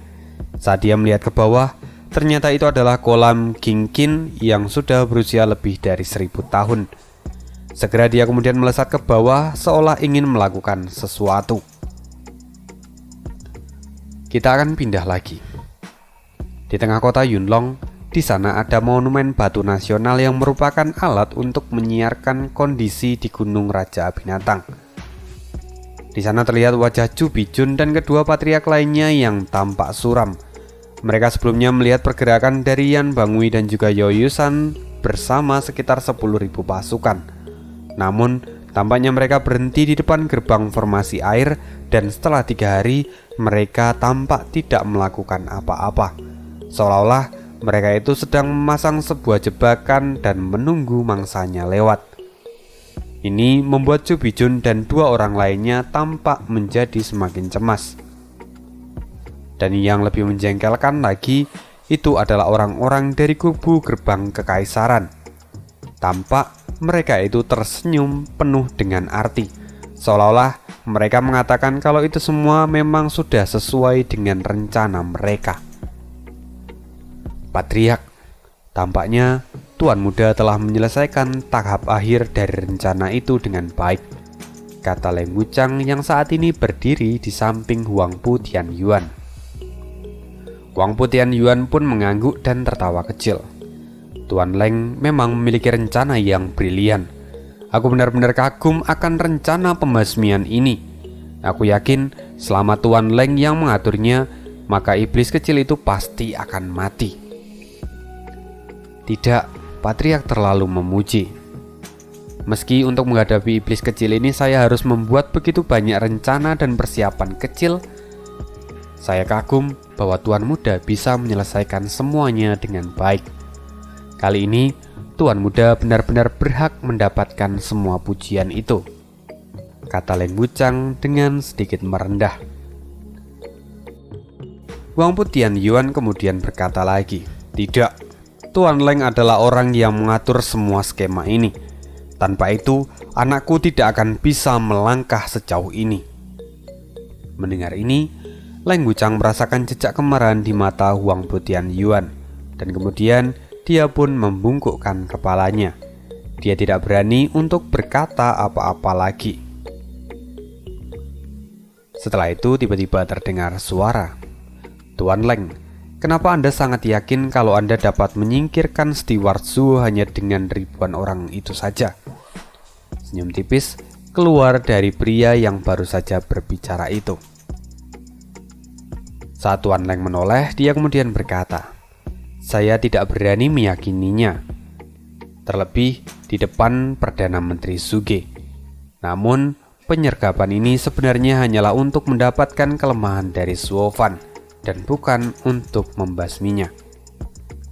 Saat dia melihat ke bawah, ternyata itu adalah kolam Qingqin yang sudah berusia lebih dari 1000 tahun. Segera dia kemudian melesat ke bawah seolah ingin melakukan sesuatu. Kita akan pindah lagi. Di tengah kota Yunlong, di sana ada monumen batu nasional yang merupakan alat untuk menyiarkan kondisi di Gunung Raja Binatang. Di sana terlihat wajah Chu Bijun dan kedua patriark lainnya yang tampak suram. Mereka sebelumnya melihat pergerakan dari Yan Bangui dan juga Yoyusan bersama sekitar 10.000 pasukan. Namun, tampaknya mereka berhenti di depan gerbang formasi air dan setelah 3 hari, mereka tampak tidak melakukan apa-apa. Seolah-olah mereka itu sedang memasang sebuah jebakan dan menunggu mangsanya lewat. Ini membuat Chu Bijun dan 2 orang lainnya tampak menjadi semakin cemas. Dan yang lebih menjengkelkan lagi, itu adalah orang-orang dari kubu gerbang kekaisaran. Tampak mereka itu tersenyum penuh dengan arti, seolah-olah mereka mengatakan kalau itu semua memang sudah sesuai dengan rencana mereka. Patriark, tampaknya Tuan Muda telah menyelesaikan tahap akhir dari rencana itu dengan baik, kata Leng Wuchang yang saat ini berdiri di samping Huang Pu Tianyuan. Huang Pu Tianyuan pun mengangguk dan tertawa kecil. Tuan Leng memang memiliki rencana yang brilian. Aku benar-benar kagum akan rencana pembasmian ini. Aku yakin selama Tuan Leng yang mengaturnya, maka iblis kecil itu pasti akan mati. Tidak, Patriark terlalu memuji. Meski untuk menghadapi iblis kecil ini saya harus membuat begitu banyak rencana dan persiapan kecil, saya kagum bahwa Tuan Muda bisa menyelesaikan semuanya dengan baik. Kali ini, Tuan Muda benar-benar berhak mendapatkan semua pujian itu, kata Leng Wuchang dengan sedikit merendah. Huang Pu Tianyuan kemudian berkata lagi, "Tidak, Tuan Leng adalah orang yang mengatur semua skema ini. Tanpa itu, anakku tidak akan bisa melangkah sejauh ini." Mendengar ini, Leng Wuchang merasakan jejak kemarahan di mata Huang Pu Tianyuan, dan kemudian dia pun membungkukkan kepalanya. Dia tidak berani untuk berkata apa-apa lagi. Setelah itu tiba-tiba terdengar suara, "Tuan Leng, kenapa Anda sangat yakin kalau Anda dapat menyingkirkan Steward Zhu hanya dengan ribuan orang itu saja?" Senyum tipis keluar dari pria yang baru saja berbicara itu. Saat Tuan Leng menoleh, dia kemudian berkata, "Saya tidak berani meyakininya, terlebih di depan Perdana Menteri Suge. Namun, penyergapan ini sebenarnya hanyalah untuk mendapatkan kelemahan dari Suofan dan bukan untuk membasminya.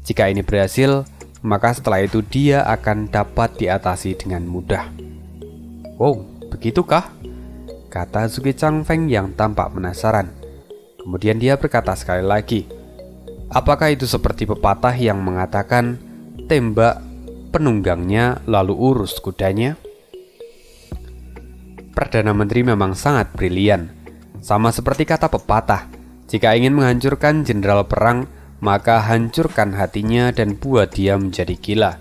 Jika ini berhasil, maka setelah itu dia akan dapat diatasi dengan mudah." "Oh, begitukah?" kata Suge Changfeng yang tampak penasaran. Kemudian dia berkata sekali lagi, "Apakah itu seperti pepatah yang mengatakan tembak penunggangnya lalu urus kudanya?" Perdana Menteri memang sangat brilian. Sama seperti kata pepatah, jika ingin menghancurkan jenderal perang, maka hancurkan hatinya dan buat dia menjadi gila.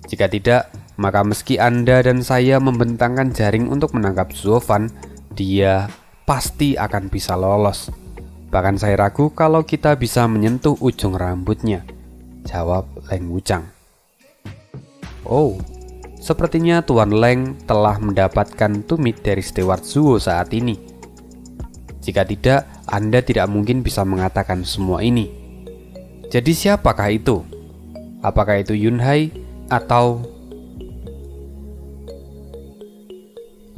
Jika tidak, maka meski Anda dan saya membentangkan jaring untuk menangkap Suofan, dia pasti akan bisa lolos. Bahkan saya ragu kalau kita bisa menyentuh ujung rambutnya, jawab Leng Wuchang. "Oh, sepertinya Tuan Leng telah mendapatkan tumit dari Steward Zhu saat ini. Jika tidak, Anda tidak mungkin bisa mengatakan semua ini. Jadi siapakah itu? Apakah itu Yunhai atau..."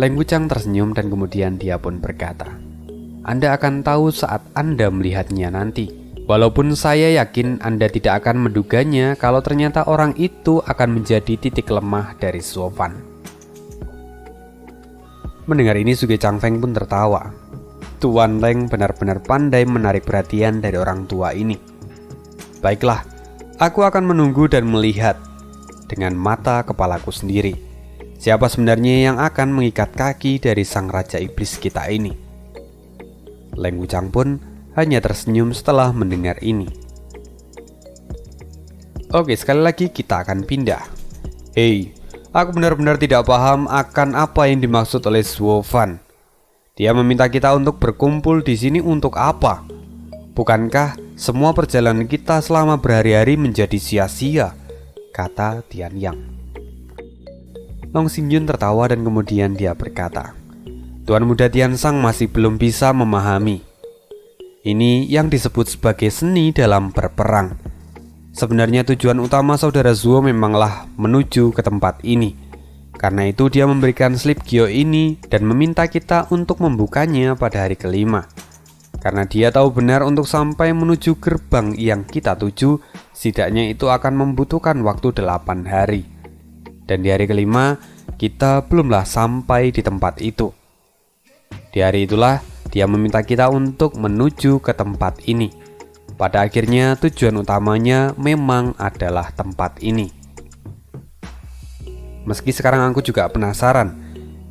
Leng Wuchang tersenyum dan kemudian dia pun berkata, "Anda akan tahu saat Anda melihatnya nanti. Walaupun saya yakin Anda tidak akan menduganya kalau ternyata orang itu akan menjadi titik lemah dari Suofan." Mendengar ini Suge Changfeng pun tertawa. Tuan Leng benar-benar pandai menarik perhatian dari orang tua ini. "Baiklah, aku akan menunggu dan melihat dengan mata kepalaku sendiri siapa sebenarnya yang akan mengikat kaki dari sang raja iblis kita ini." Leng Wuchang pun hanya tersenyum setelah mendengar ini. Oke, sekali lagi kita akan pindah. "Hei, Aku benar-benar tidak paham akan apa yang dimaksud oleh Suofan. Dia meminta kita untuk berkumpul di sini untuk apa? Bukankah semua perjalanan kita selama berhari-hari menjadi sia-sia? Kata Tian Yang. Long Xingyun tertawa dan kemudian dia berkata, Tuan Muda Tian Sang masih belum bisa memahami. Ini yang disebut sebagai seni dalam berperang. Sebenarnya tujuan utama saudara Zuo memanglah menuju ke tempat ini. Karena itu dia memberikan slip Gyo ini dan meminta kita untuk membukanya pada hari kelima. Karena dia tahu benar untuk sampai menuju gerbang yang kita tuju, setidaknya itu akan membutuhkan waktu 8 hari. Dan di hari kelima, kita belumlah sampai di tempat itu. Di hari itulah dia meminta kita untuk menuju ke tempat ini. Pada akhirnya tujuan utamanya memang adalah tempat ini. Meski sekarang aku juga penasaran,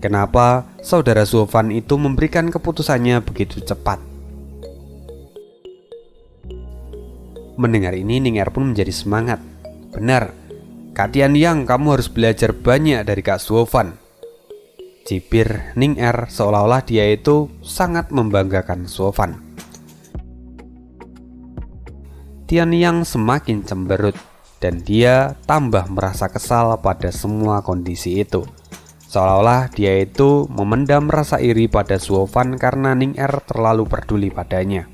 kenapa saudara Suofan itu memberikan keputusannya begitu cepat. Mendengar ini, Ning Er pun menjadi semangat. Benar, Kak Tian Yang, kamu harus belajar banyak dari Kak Suofan. Cibir Ning Er seolah-olah dia itu sangat membanggakan Suofan. Tian Yang semakin cemberut dan dia tambah merasa kesal pada semua kondisi itu. Seolah-olah dia itu memendam rasa iri pada Suofan karena Ning Er terlalu peduli padanya.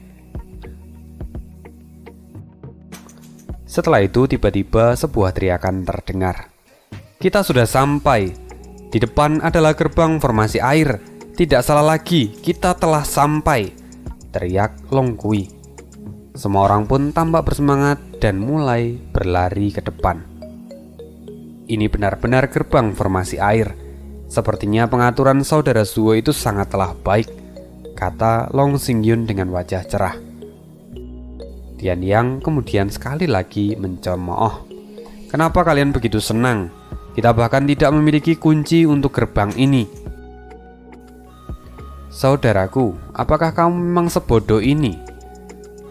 Setelah itu tiba-tiba sebuah teriakan terdengar. Kita sudah sampai. Di depan adalah gerbang formasi air. Tidak salah lagi, kita telah sampai, teriak Long Kui. Semua orang pun tampak bersemangat dan mulai berlari ke depan. Ini benar-benar gerbang formasi air. Sepertinya pengaturan saudara Zuo itu sangatlah baik, kata Long Xingyun dengan wajah cerah. Tian Yang kemudian sekali lagi mencemooh. Kenapa kalian begitu senang? Kita bahkan tidak memiliki kunci untuk gerbang ini. Saudaraku, apakah kamu memang sebodoh ini?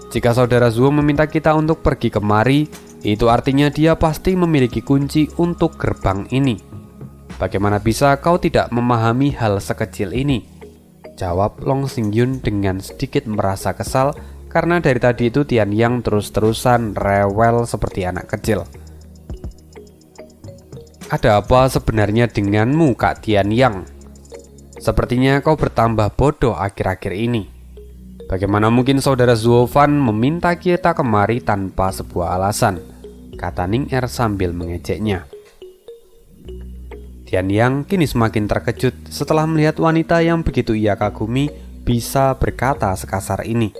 Jika saudara Zuo meminta kita untuk pergi kemari, itu artinya dia pasti memiliki kunci untuk gerbang ini. Bagaimana bisa kau tidak memahami hal sekecil ini? Jawab Long Xingyun dengan sedikit merasa kesal karena dari tadi itu Tian Yang terus-terusan rewel seperti anak kecil. Ada apa sebenarnya denganmu, Kak Tian Yang? Sepertinya kau bertambah bodoh akhir-akhir ini. Bagaimana mungkin saudara Zuofan meminta kita kemari tanpa sebuah alasan, kata Ning Er sambil mengejeknya. Tian Yang kini semakin terkejut setelah melihat wanita yang begitu ia kagumi bisa berkata sekasar ini.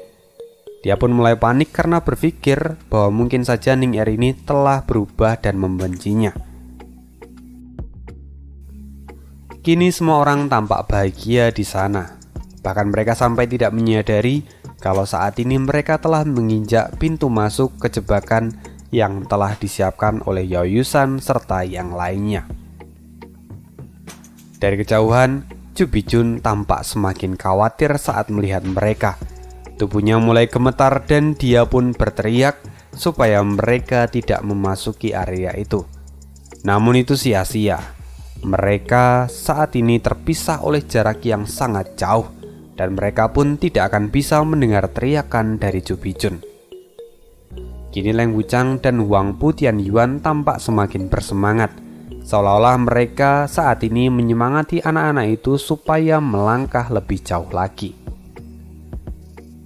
Dia pun mulai panik karena berpikir bahwa mungkin saja Ning Er ini telah berubah dan membencinya. Kini semua orang tampak bahagia di sana. Bahkan mereka sampai tidak menyadari kalau saat ini mereka telah menginjak pintu masuk ke jebakan yang telah disiapkan oleh Yao Yusan serta yang lainnya. Dari kejauhan, Chu Bijun tampak semakin khawatir saat melihat mereka. Tubuhnya mulai gemetar dan dia pun berteriak supaya mereka tidak memasuki area itu. Namun itu sia-sia. Mereka saat ini terpisah oleh jarak yang sangat jauh dan mereka pun tidak akan bisa mendengar teriakan dari Chu Bijun. Kini Leng Wuchang dan Huang Pu Tianyuan tampak semakin bersemangat, seolah-olah mereka saat ini menyemangati anak-anak itu supaya melangkah lebih jauh lagi.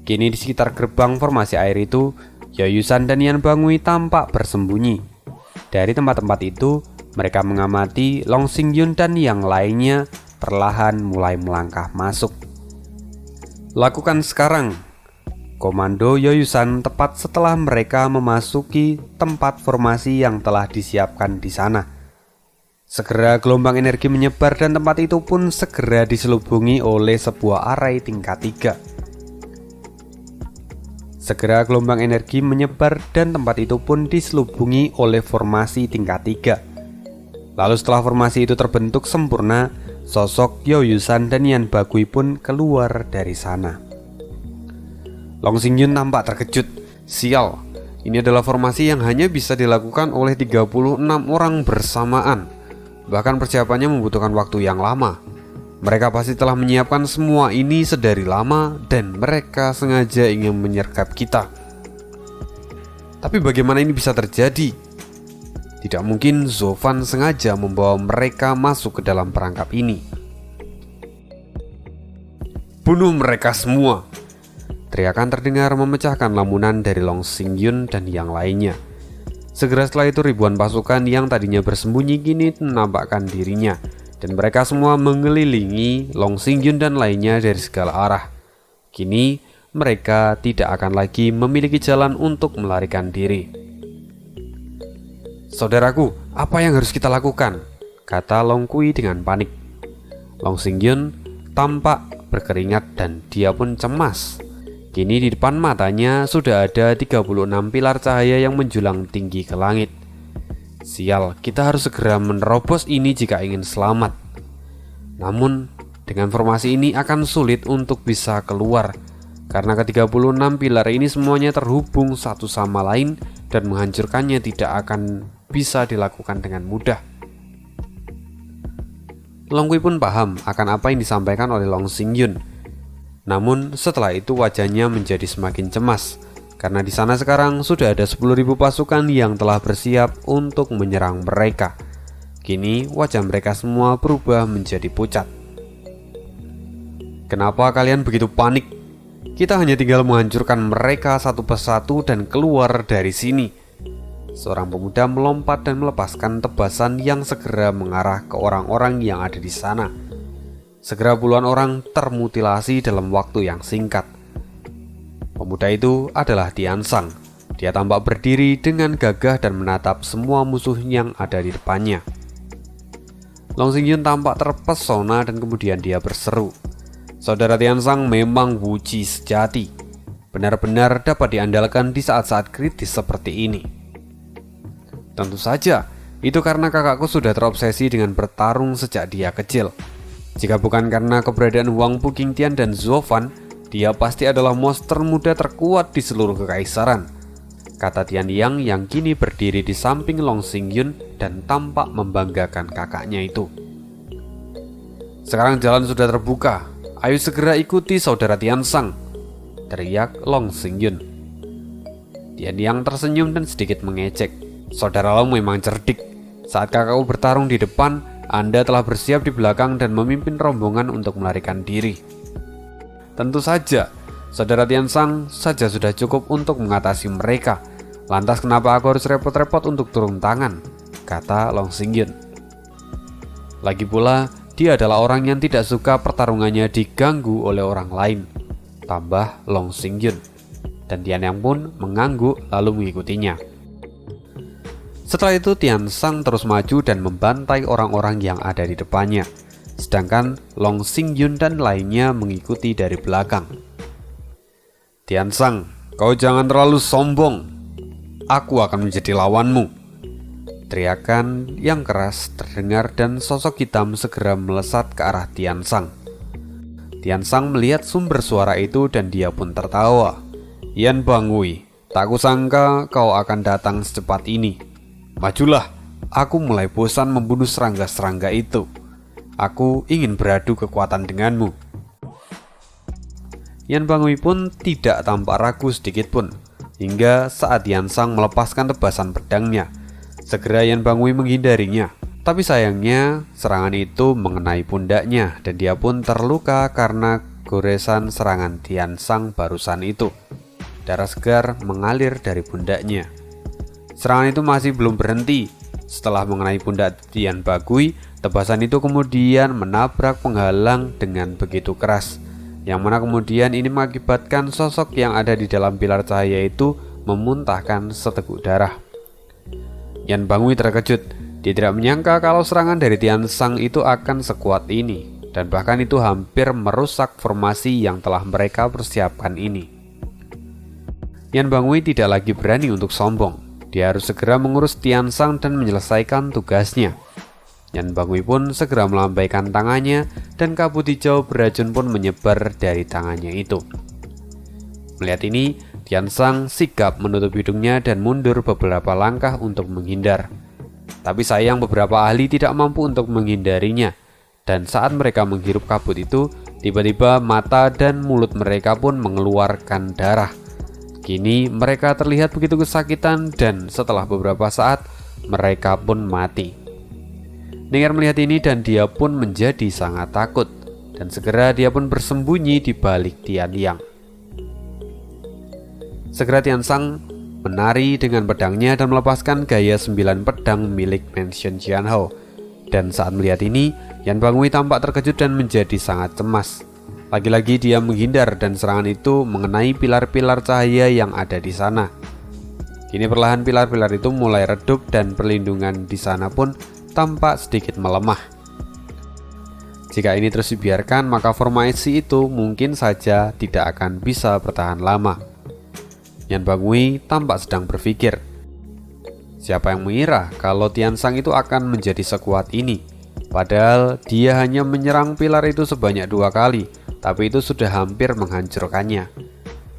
Kini di sekitar gerbang formasi air itu, Yao Yusan dan Yan Bangui tampak bersembunyi. Dari tempat-tempat itu, mereka mengamati Long Xingyun dan yang lainnya perlahan mulai melangkah masuk. Lakukan sekarang, komando Yao Yusan tepat setelah mereka memasuki tempat formasi yang telah disiapkan di sana. Segera gelombang energi menyebar dan tempat itu pun segera diselubungi oleh sebuah arai tingkat 3. Segera gelombang energi menyebar dan tempat itu pun diselubungi oleh formasi tingkat 3. Lalu setelah formasi itu terbentuk sempurna, sosok Yao Yusan dan Yan Bagui pun keluar dari sana. Long Xingyun tampak terkejut. Sial, ini adalah formasi yang hanya bisa dilakukan oleh 36 orang bersamaan. Bahkan persiapannya membutuhkan waktu yang lama. Mereka pasti telah menyiapkan semua ini sedari lama dan mereka sengaja ingin menyergap kita. Tapi bagaimana ini bisa terjadi? Tidak mungkin Zovan sengaja membawa mereka masuk ke dalam perangkap ini. Bunuh mereka semua! Teriakan terdengar memecahkan lamunan dari Long Xingyun dan yang lainnya. Segera setelah itu ribuan pasukan yang tadinya bersembunyi kini menampakkan dirinya. Dan mereka semua mengelilingi Long Xingyun dan lainnya dari segala arah. Kini mereka tidak akan lagi memiliki jalan untuk melarikan diri. "Saudaraku, apa yang harus kita lakukan?" kata Long Kui dengan panik. Long Xingyun tampak berkeringat dan dia pun cemas. Kini di depan matanya sudah ada 36 pilar cahaya yang menjulang tinggi ke langit. Sial, kita harus segera menerobos ini jika ingin selamat. Namun, dengan formasi ini akan sulit untuk bisa keluar, karena ke-36 pilar ini semuanya terhubung satu sama lain dan menghancurkannya tidak akan bisa dilakukan dengan mudah. Long Kui pun paham akan apa yang disampaikan oleh Long Xingyun. Namun setelah itu wajahnya menjadi semakin cemas, karena di sana sekarang sudah ada 10.000 pasukan yang telah bersiap untuk menyerang mereka. Kini wajah mereka semua berubah menjadi pucat. "Kenapa kalian begitu panik? Kita hanya tinggal menghancurkan mereka satu persatu dan keluar dari sini." Seorang pemuda melompat dan melepaskan tebasan yang segera mengarah ke orang-orang yang ada di sana. Segera puluhan orang termutilasi dalam waktu yang singkat. Pemuda itu adalah Tiansang. Dia tampak berdiri dengan gagah dan menatap semua musuh yang ada di depannya. Long Xingyun tampak terpesona dan kemudian dia berseru, "Saudara Tiansang memang wuci sejati. Benar-benar dapat diandalkan di saat-saat kritis seperti ini." "Tentu saja, itu karena kakakku sudah terobsesi dengan bertarung sejak dia kecil. Jika bukan karena keberadaan Wang Pukingtian dan Zovan, dia pasti adalah monster muda terkuat di seluruh kekaisaran," kata Tian Yang yang kini berdiri di samping Long Xingyun dan tampak membanggakan kakaknya itu. "Sekarang jalan sudah terbuka, ayo segera ikuti saudara Tiansang," teriak Long Xingyun. Tian Yang tersenyum dan sedikit mengejek. "Saudara Long memang cerdik. Saat kakakku bertarung di depan, Anda telah bersiap di belakang dan memimpin rombongan untuk melarikan diri." "Tentu saja, saudara Tiansang saja sudah cukup untuk mengatasi mereka. Lantas kenapa aku harus repot-repot untuk turun tangan?" kata Long Xingyun. Lagi pula, dia adalah orang yang tidak suka pertarungannya diganggu oleh orang lain, tambah Long Xingyun. Dan Tian Yang pun mengangguk lalu mengikutinya. Setelah itu Tiansang terus maju dan membantai orang-orang yang ada di depannya, sedangkan Long Xingyun dan lainnya mengikuti dari belakang. "Tiansang, kau jangan terlalu sombong. Aku akan menjadi lawanmu." Teriakan yang keras terdengar dan sosok hitam segera melesat ke arah Tiansang. Tiansang melihat sumber suara itu dan dia pun tertawa. "Yan Bangui, tak kusangka kau akan datang secepat ini. Majulah, aku mulai bosan membunuh serangga-serangga itu. Aku ingin beradu kekuatan denganmu." Yan Bangui pun tidak tampak ragu sedikit pun, hingga saat Tiansang melepaskan tebasan pedangnya. Segera Yan Bangui menghindarinya, tapi sayangnya serangan itu mengenai pundaknya dan dia pun terluka karena goresan serangan Tiansang barusan itu. Darah segar mengalir dari pundaknya. Serangan itu masih belum berhenti. Setelah mengenai pundak Yan Bangui, tebasan itu kemudian menabrak penghalang dengan begitu keras, yang mana kemudian ini mengakibatkan sosok yang ada di dalam pilar cahaya itu memuntahkan seteguk darah. Yan Bangui terkejut. Dia tidak menyangka kalau serangan dari Tiansang itu akan sekuat ini, dan bahkan itu hampir merusak formasi yang telah mereka persiapkan ini. Yan Bangui tidak lagi berani untuk sombong. Dia harus segera mengurus Tiansang dan menyelesaikan tugasnya. Yan Bangui pun segera melambaikan tangannya dan kabut hijau beracun pun menyebar dari tangannya itu. Melihat ini, Tiansang sigap menutup hidungnya dan mundur beberapa langkah untuk menghindar. Tapi sayang beberapa ahli tidak mampu untuk menghindarinya. Dan saat mereka menghirup kabut itu, tiba-tiba mata dan mulut mereka pun mengeluarkan darah. Kini mereka terlihat begitu kesakitan dan setelah beberapa saat mereka pun mati. Niger melihat ini dan dia pun menjadi sangat takut. Dan segera dia pun bersembunyi di balik Tian Yang. Segera Tian Sang menari dengan pedangnya dan melepaskan gaya 9 pedang milik Mansion Jianhou. Dan saat melihat ini, Yan Bangui tampak terkejut dan menjadi sangat cemas. Lagi-lagi dia menghindar dan serangan itu mengenai pilar-pilar cahaya yang ada di sana. Kini perlahan pilar-pilar itu mulai redup dan perlindungan di sana pun tampak sedikit melemah. Jika ini terus dibiarkan, maka formasi itu mungkin saja tidak akan bisa bertahan lama. Yan Bangui tampak sedang berpikir, siapa yang mengira kalau Tian Sang itu akan menjadi sekuat ini? Padahal dia hanya menyerang pilar itu sebanyak 2 kali, tapi itu sudah hampir menghancurkannya.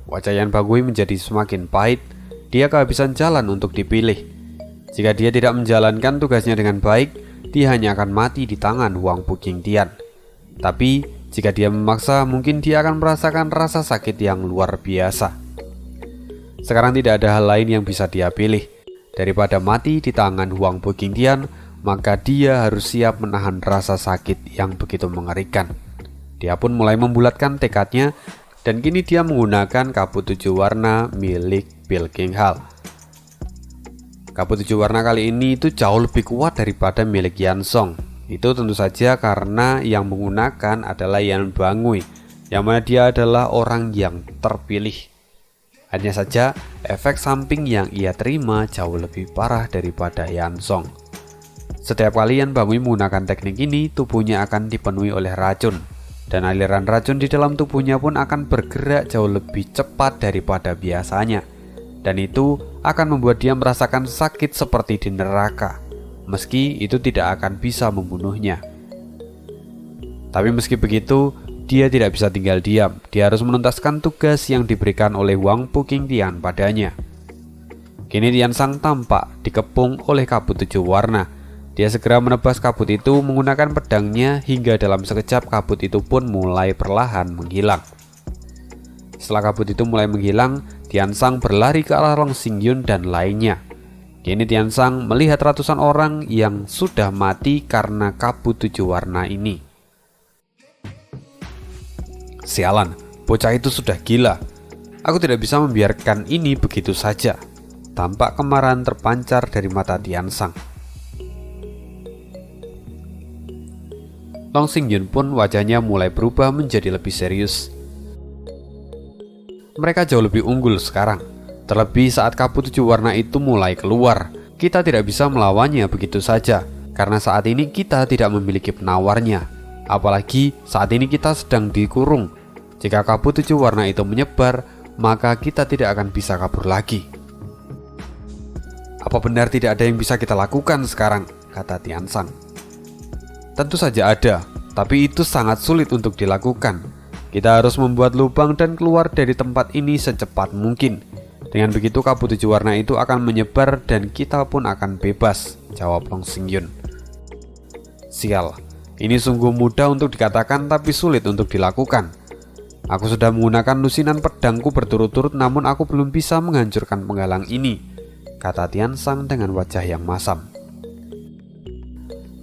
Wajah Yan Bangui menjadi semakin pahit, dia kehabisan jalan untuk dipilih. Jika dia tidak menjalankan tugasnya dengan baik, dia hanya akan mati di tangan Huang Buqingtian. Tapi jika dia memaksa, mungkin dia akan merasakan rasa sakit yang luar biasa. Sekarang tidak ada hal lain yang bisa dia pilih. Daripada mati di tangan Huang Buqingtian, maka dia harus siap menahan rasa sakit yang begitu mengerikan. Dia pun mulai membulatkan tekadnya, dan kini dia menggunakan kabut 7 warna milik Bil Qinghal. Kabut 7 warna kali ini itu jauh lebih kuat daripada milik Yan Song. Itu tentu saja karena yang menggunakan adalah Yan Bangui, yang mana dia adalah orang yang terpilih. Hanya saja efek samping yang ia terima jauh lebih parah daripada Yan Song. Setiap kali Yan Bangui menggunakan teknik ini, tubuhnya akan dipenuhi oleh racun, dan aliran racun di dalam tubuhnya pun akan bergerak jauh lebih cepat daripada biasanya. Dan itu akan membuat dia merasakan sakit seperti di neraka, meski itu tidak akan bisa membunuhnya. Tapi meski begitu, dia tidak bisa tinggal diam. Dia harus menuntaskan tugas yang diberikan oleh Huang Buqingtian padanya. Kini Tian Sang tampak dikepung oleh kabut 7 warna. Dia segera menebas kabut itu menggunakan pedangnya hingga dalam sekejap kabut itu pun mulai perlahan menghilang. Setelah kabut itu mulai menghilang, Tian Sang berlari ke arah Long Xingyun dan lainnya. Kini Tian Sang melihat ratusan orang yang sudah mati karena kabut 7 warna ini. Sialan, bocah itu sudah gila. Aku tidak bisa membiarkan ini begitu saja. Tampak kemarahan terpancar dari mata Tian Sang. Long Xingyun pun wajahnya mulai berubah menjadi lebih serius. Mereka jauh lebih unggul sekarang. Terlebih saat kabut 7 warna itu mulai keluar. Kita tidak bisa melawannya begitu saja, karena saat ini kita tidak memiliki penawarnya. Apalagi saat ini kita sedang dikurung. Jika kabut 7 warna itu menyebar, maka kita tidak akan bisa kabur lagi. Apa benar tidak ada yang bisa kita lakukan sekarang? Kata Tian Sang. Tentu saja ada, tapi itu sangat sulit untuk dilakukan. Kita harus membuat lubang dan keluar dari tempat ini secepat mungkin. Dengan begitu kabut 7 warna itu akan menyebar dan kita pun akan bebas, jawab Long Xingyun. Sial, ini sungguh mudah untuk dikatakan tapi sulit untuk dilakukan. Aku sudah menggunakan lusinan pedangku berturut-turut namun aku belum bisa menghancurkan penghalang ini, kata Tian Sang dengan wajah yang masam.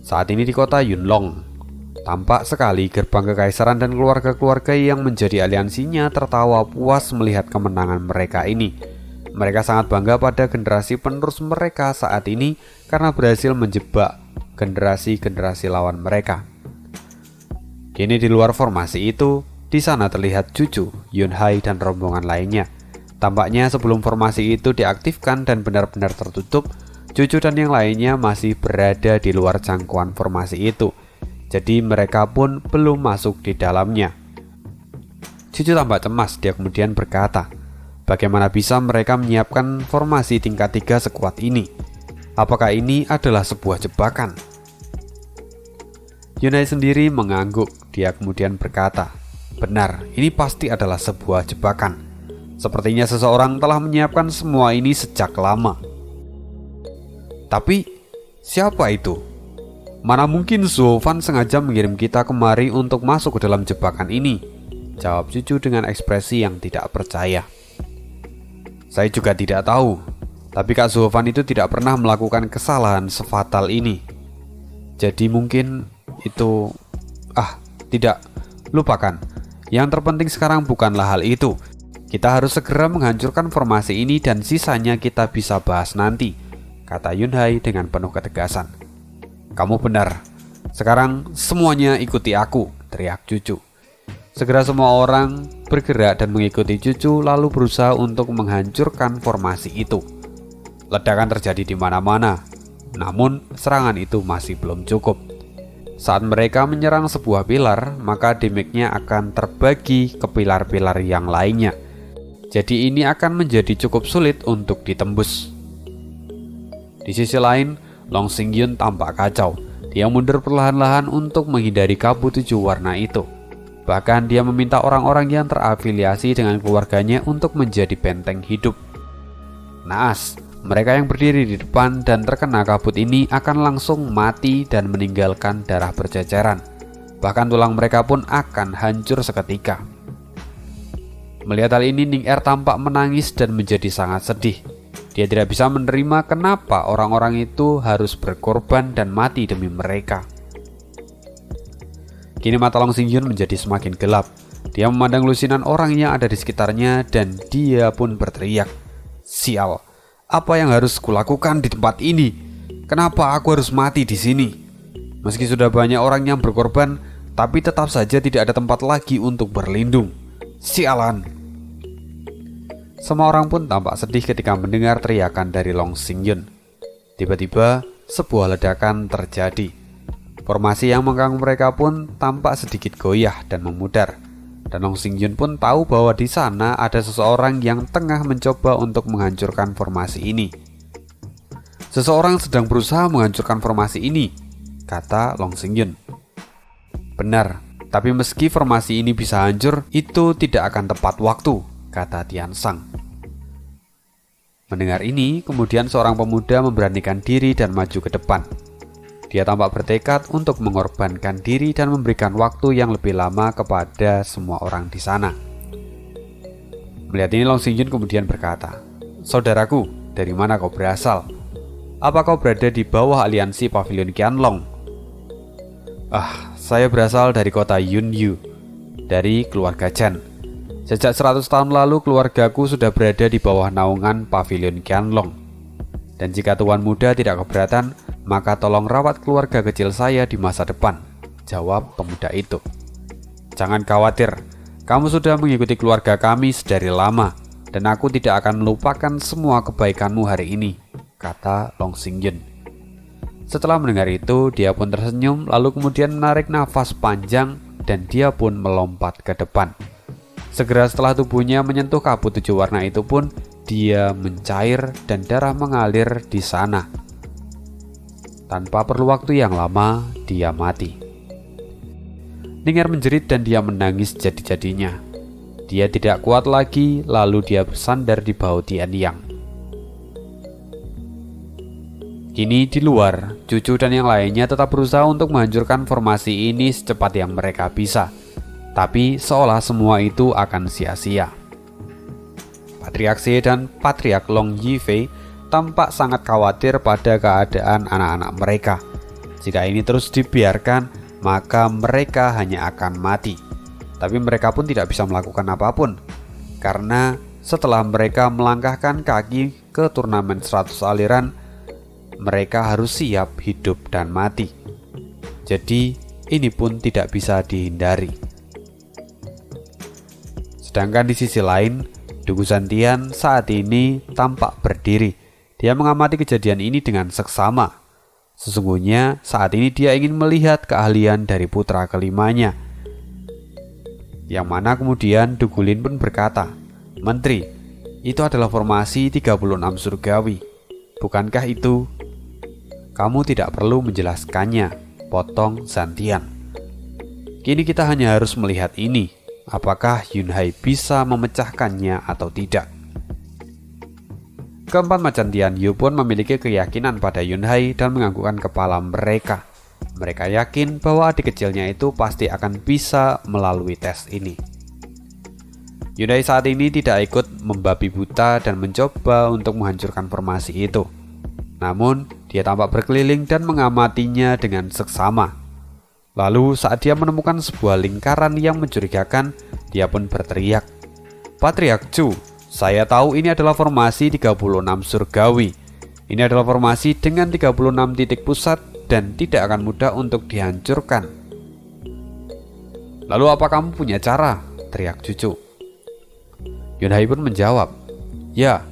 Saat ini di kota Yunlong, tampak sekali gerbang kekaisaran dan keluarga-keluarga yang menjadi aliansinya tertawa puas melihat kemenangan mereka ini. Mereka sangat bangga pada generasi penerus mereka saat ini karena berhasil menjebak generasi-generasi lawan mereka. Kini di luar formasi itu, di sana terlihat Cucu, Yun Hai dan rombongan lainnya. Tampaknya sebelum formasi itu diaktifkan dan benar-benar tertutup, Cucu dan yang lainnya masih berada di luar jangkauan formasi itu. Jadi mereka pun belum masuk di dalamnya. Cucu tampak cemas, dia kemudian berkata, bagaimana bisa mereka menyiapkan formasi tingkat 3 sekuat ini? Apakah ini adalah sebuah jebakan? Yunai sendiri mengangguk, dia kemudian berkata, benar, ini pasti adalah sebuah jebakan. Sepertinya seseorang telah menyiapkan semua ini sejak lama. Tapi, Siapa itu? Mana mungkin Zuofan sengaja mengirim kita kemari untuk masuk ke dalam jebakan ini? Jawab Cucu dengan ekspresi yang tidak percaya. Saya juga tidak tahu, tapi Kak Zuofan itu tidak pernah melakukan kesalahan sefatal ini. Jadi mungkin itu... tidak, lupakan. Yang terpenting sekarang bukanlah hal itu. Kita harus segera menghancurkan formasi ini dan sisanya kita bisa bahas nanti, kata Yunhai dengan penuh ketegasan. Kamu benar. Sekarang semuanya ikuti aku, teriak Cucu. Segera semua orang bergerak dan mengikuti Cucu lalu berusaha untuk menghancurkan formasi itu. Ledakan terjadi di mana-mana. Namun serangan itu masih belum cukup. Saat mereka menyerang sebuah pilar, maka damage-nya akan terbagi ke pilar-pilar yang lainnya. Jadi ini akan menjadi cukup sulit untuk ditembus. Di sisi lain, Long Xingyun tampak kacau. Dia mundur perlahan-lahan untuk menghindari kabut 7 warna itu. Bahkan dia meminta orang-orang yang terafiliasi dengan keluarganya untuk menjadi benteng hidup. Naas, mereka yang berdiri di depan dan terkena kabut ini akan langsung mati dan meninggalkan darah berceceran. Bahkan tulang mereka pun akan hancur seketika. Melihat hal ini, Ning Er tampak menangis dan menjadi sangat sedih. Dia tidak bisa menerima kenapa orang-orang itu harus berkorban dan mati demi mereka. Kini mata Long Xingyun menjadi semakin gelap. Dia memandang lusinan orang yang ada di sekitarnya dan dia pun berteriak, "Sial, apa yang harus kulakukan di tempat ini? Kenapa aku harus mati di sini? Meski sudah banyak orang yang berkorban, tapi tetap saja tidak ada tempat lagi untuk berlindung. Sialan!" Semua orang pun tampak sedih ketika mendengar teriakan dari Long Xingyun. Tiba-tiba, sebuah ledakan terjadi. Formasi yang mengkang mereka pun tampak sedikit goyah dan memudar. Dan Long Xingyun pun tahu bahwa di sana ada seseorang yang tengah mencoba untuk menghancurkan formasi ini. "Seseorang sedang berusaha menghancurkan formasi ini," kata Long Xingyun. "Benar, tapi meski formasi ini bisa hancur, itu tidak akan tepat waktu," kata Tian Sang. Mendengar ini, kemudian seorang pemuda memberanikan diri dan maju ke depan. Dia tampak bertekad untuk mengorbankan diri dan memberikan waktu yang lebih lama kepada semua orang di sana. Melihat ini, Long Xingyun kemudian berkata, "Saudaraku, dari mana kau berasal? Apa kau berada di bawah aliansi Pavilion Qianlong?" Saya berasal dari kota Yunyu, dari keluarga Chen. Sejak 100 tahun lalu keluargaku sudah berada di bawah naungan Pavilion Qianlong. Dan jika Tuan Muda tidak keberatan, maka tolong rawat keluarga kecil saya di masa depan, jawab pemuda itu. "Jangan khawatir, kamu sudah mengikuti keluarga kami sedari lama, dan aku tidak akan melupakan semua kebaikanmu hari ini," kata Long Xingyun. Setelah mendengar itu, dia pun tersenyum lalu kemudian menarik nafas panjang dan dia pun melompat ke depan. Segera setelah tubuhnya menyentuh kabut 7 warna itu pun, dia mencair dan darah mengalir di sana. Tanpa perlu waktu yang lama, dia mati. Ning Er menjerit dan dia menangis jadi-jadinya. Dia tidak kuat lagi, lalu dia bersandar di bahu Tian Yang. Kini di luar, Cucu dan yang lainnya tetap berusaha untuk menghancurkan formasi ini secepat yang mereka bisa. Tapi seolah semua itu akan sia-sia. Patriark Xie dan Patriark Long Yifei tampak sangat khawatir pada keadaan anak-anak mereka. Jika ini terus dibiarkan, maka mereka hanya akan mati. Tapi mereka pun tidak bisa melakukan apapun, karena setelah mereka melangkahkan kaki ke turnamen 100 aliran, mereka harus siap hidup dan mati. Jadi ini pun tidak bisa dihindari. Sedangkan di sisi lain, Dugu Santian saat ini tampak berdiri. Dia mengamati kejadian ini dengan seksama. Sesungguhnya saat ini dia ingin melihat keahlian dari putra kelimanya. Yang mana kemudian Dugulin pun berkata, "Menteri, itu adalah formasi 36 surgawi. Bukankah itu?" "Kamu tidak perlu menjelaskannya," potong Santian. "Kini kita hanya harus melihat ini. Apakah Yunhai bisa memecahkannya atau tidak?" Keempat macan Tianyu pun memiliki keyakinan pada Yunhai dan menganggukkan kepala mereka. Mereka yakin bahwa adik kecilnya itu pasti akan bisa melalui tes ini. Yunhai saat ini tidak ikut membabi buta dan mencoba untuk menghancurkan formasi itu. Namun, dia tampak berkeliling dan mengamatinya dengan seksama. Lalu saat dia menemukan sebuah lingkaran yang mencurigakan, dia pun berteriak, "Patriark Chu, saya tahu ini adalah formasi 36 surgawi. Ini adalah formasi dengan 36 titik pusat dan tidak akan mudah untuk dihancurkan." "Lalu apa kamu punya cara?" teriak cucu. Yunhai pun menjawab, "Ya,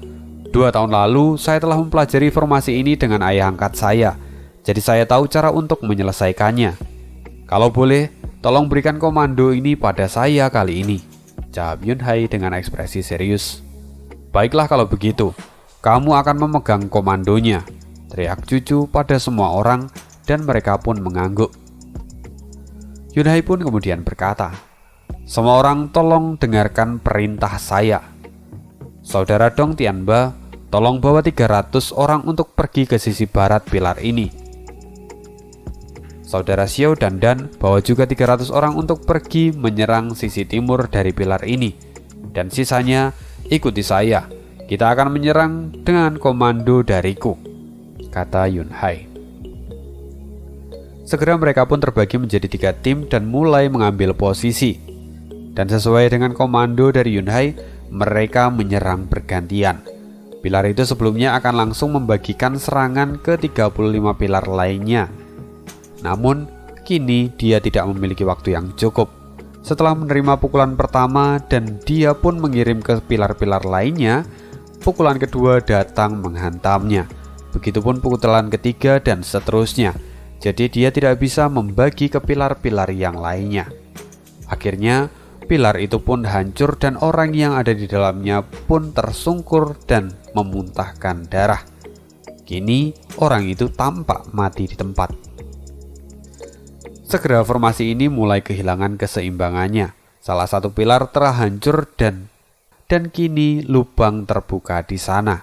2 tahun lalu saya telah mempelajari formasi ini dengan ayah angkat saya. Jadi saya tahu cara untuk menyelesaikannya. Kalau boleh, tolong berikan komando ini pada saya kali ini," jawab Yunhai dengan ekspresi serius. "Baiklah kalau begitu, kamu akan memegang komandonya," teriak cucu pada semua orang dan mereka pun mengangguk. Yunhai pun kemudian berkata, "Semua orang tolong dengarkan perintah saya. Saudara Dong Tianba, tolong bawa 300 orang untuk pergi ke sisi barat pilar ini. Saudara Xiao dan Dan bawa juga 300 orang untuk pergi menyerang sisi timur dari pilar ini. Dan sisanya ikuti saya. Kita akan menyerang dengan komando dariku," kata Yunhai. Segera mereka pun terbagi menjadi 3 tim dan mulai mengambil posisi. Dan sesuai dengan komando dari Yunhai, mereka menyerang bergantian. Pilar itu sebelumnya akan langsung membagikan serangan ke 35 pilar lainnya. Namun, kini dia tidak memiliki waktu yang cukup. Setelah menerima pukulan pertama dan dia pun mengirim ke pilar-pilar lainnya, pukulan kedua datang menghantamnya. Begitupun pukulan ketiga dan seterusnya. Jadi dia tidak bisa membagi ke pilar-pilar yang lainnya. Akhirnya, pilar itu pun hancur dan orang yang ada di dalamnya pun tersungkur dan memuntahkan darah. Kini, orang itu tampak mati di tempat. Segera formasi ini mulai kehilangan keseimbangannya. Salah satu pilar telah hancur dan kini lubang terbuka di sana.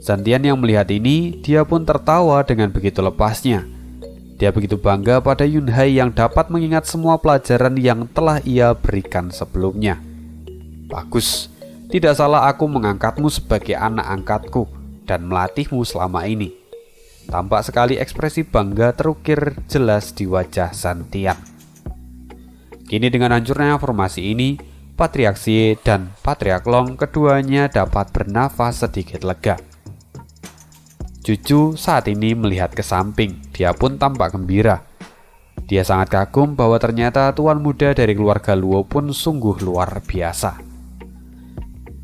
Zantian yang melihat ini, dia pun tertawa dengan begitu lepasnya. Dia begitu bangga pada Yunhai yang dapat mengingat semua pelajaran yang telah ia berikan sebelumnya. "Bagus, tidak salah aku mengangkatmu sebagai anak angkatku dan melatihmu selama ini." Tampak sekali ekspresi bangga terukir jelas di wajah Zantian. Kini dengan hancurnya formasi ini, Patriark Xie dan Patriark Long keduanya dapat bernafas sedikit lega. Cucu saat ini melihat ke samping, dia pun tampak gembira. Dia sangat kagum bahwa ternyata tuan muda dari keluarga Luo pun sungguh luar biasa.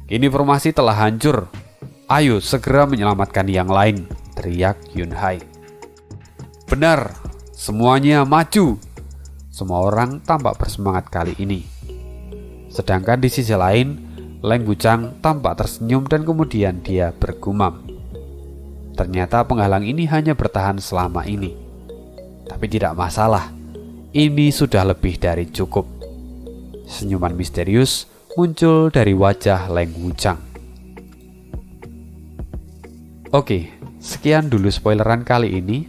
"Kini formasi telah hancur. Ayo segera menyelamatkan yang lain," teriak Yunhai. "Benar, semuanya maju." Semua orang tampak bersemangat kali ini. Sedangkan di sisi lain, Leng Wuchang tampak tersenyum dan kemudian dia bergumam. Ternyata penghalang ini hanya bertahan selama ini. Tapi tidak masalah, ini sudah lebih dari cukup. Senyuman misterius muncul dari wajah Leng Wuchang. Oke, sekian dulu spoileran kali ini.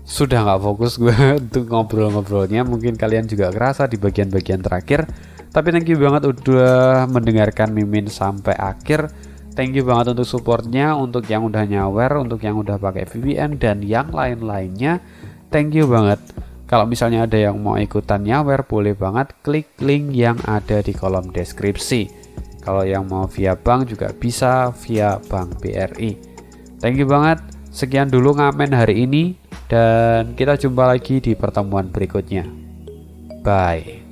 Sudah gak fokus gue untuk ngobrol-ngobrolnya. Mungkin kalian juga kerasa di bagian-bagian terakhir. Tapi thank you banget udah mendengarkan Mimin sampai akhir. Thank you banget untuk supportnya, untuk yang udah nyawer, untuk yang udah pakai VPN dan yang lain-lainnya. Thank you banget. Kalau misalnya ada yang mau ikutan nyawer, boleh banget klik link yang ada di kolom deskripsi. Kalau yang mau via bank juga bisa via Bank BRI. Thank you banget. Sekian dulu ngamen hari ini dan kita jumpa lagi di pertemuan berikutnya. Bye.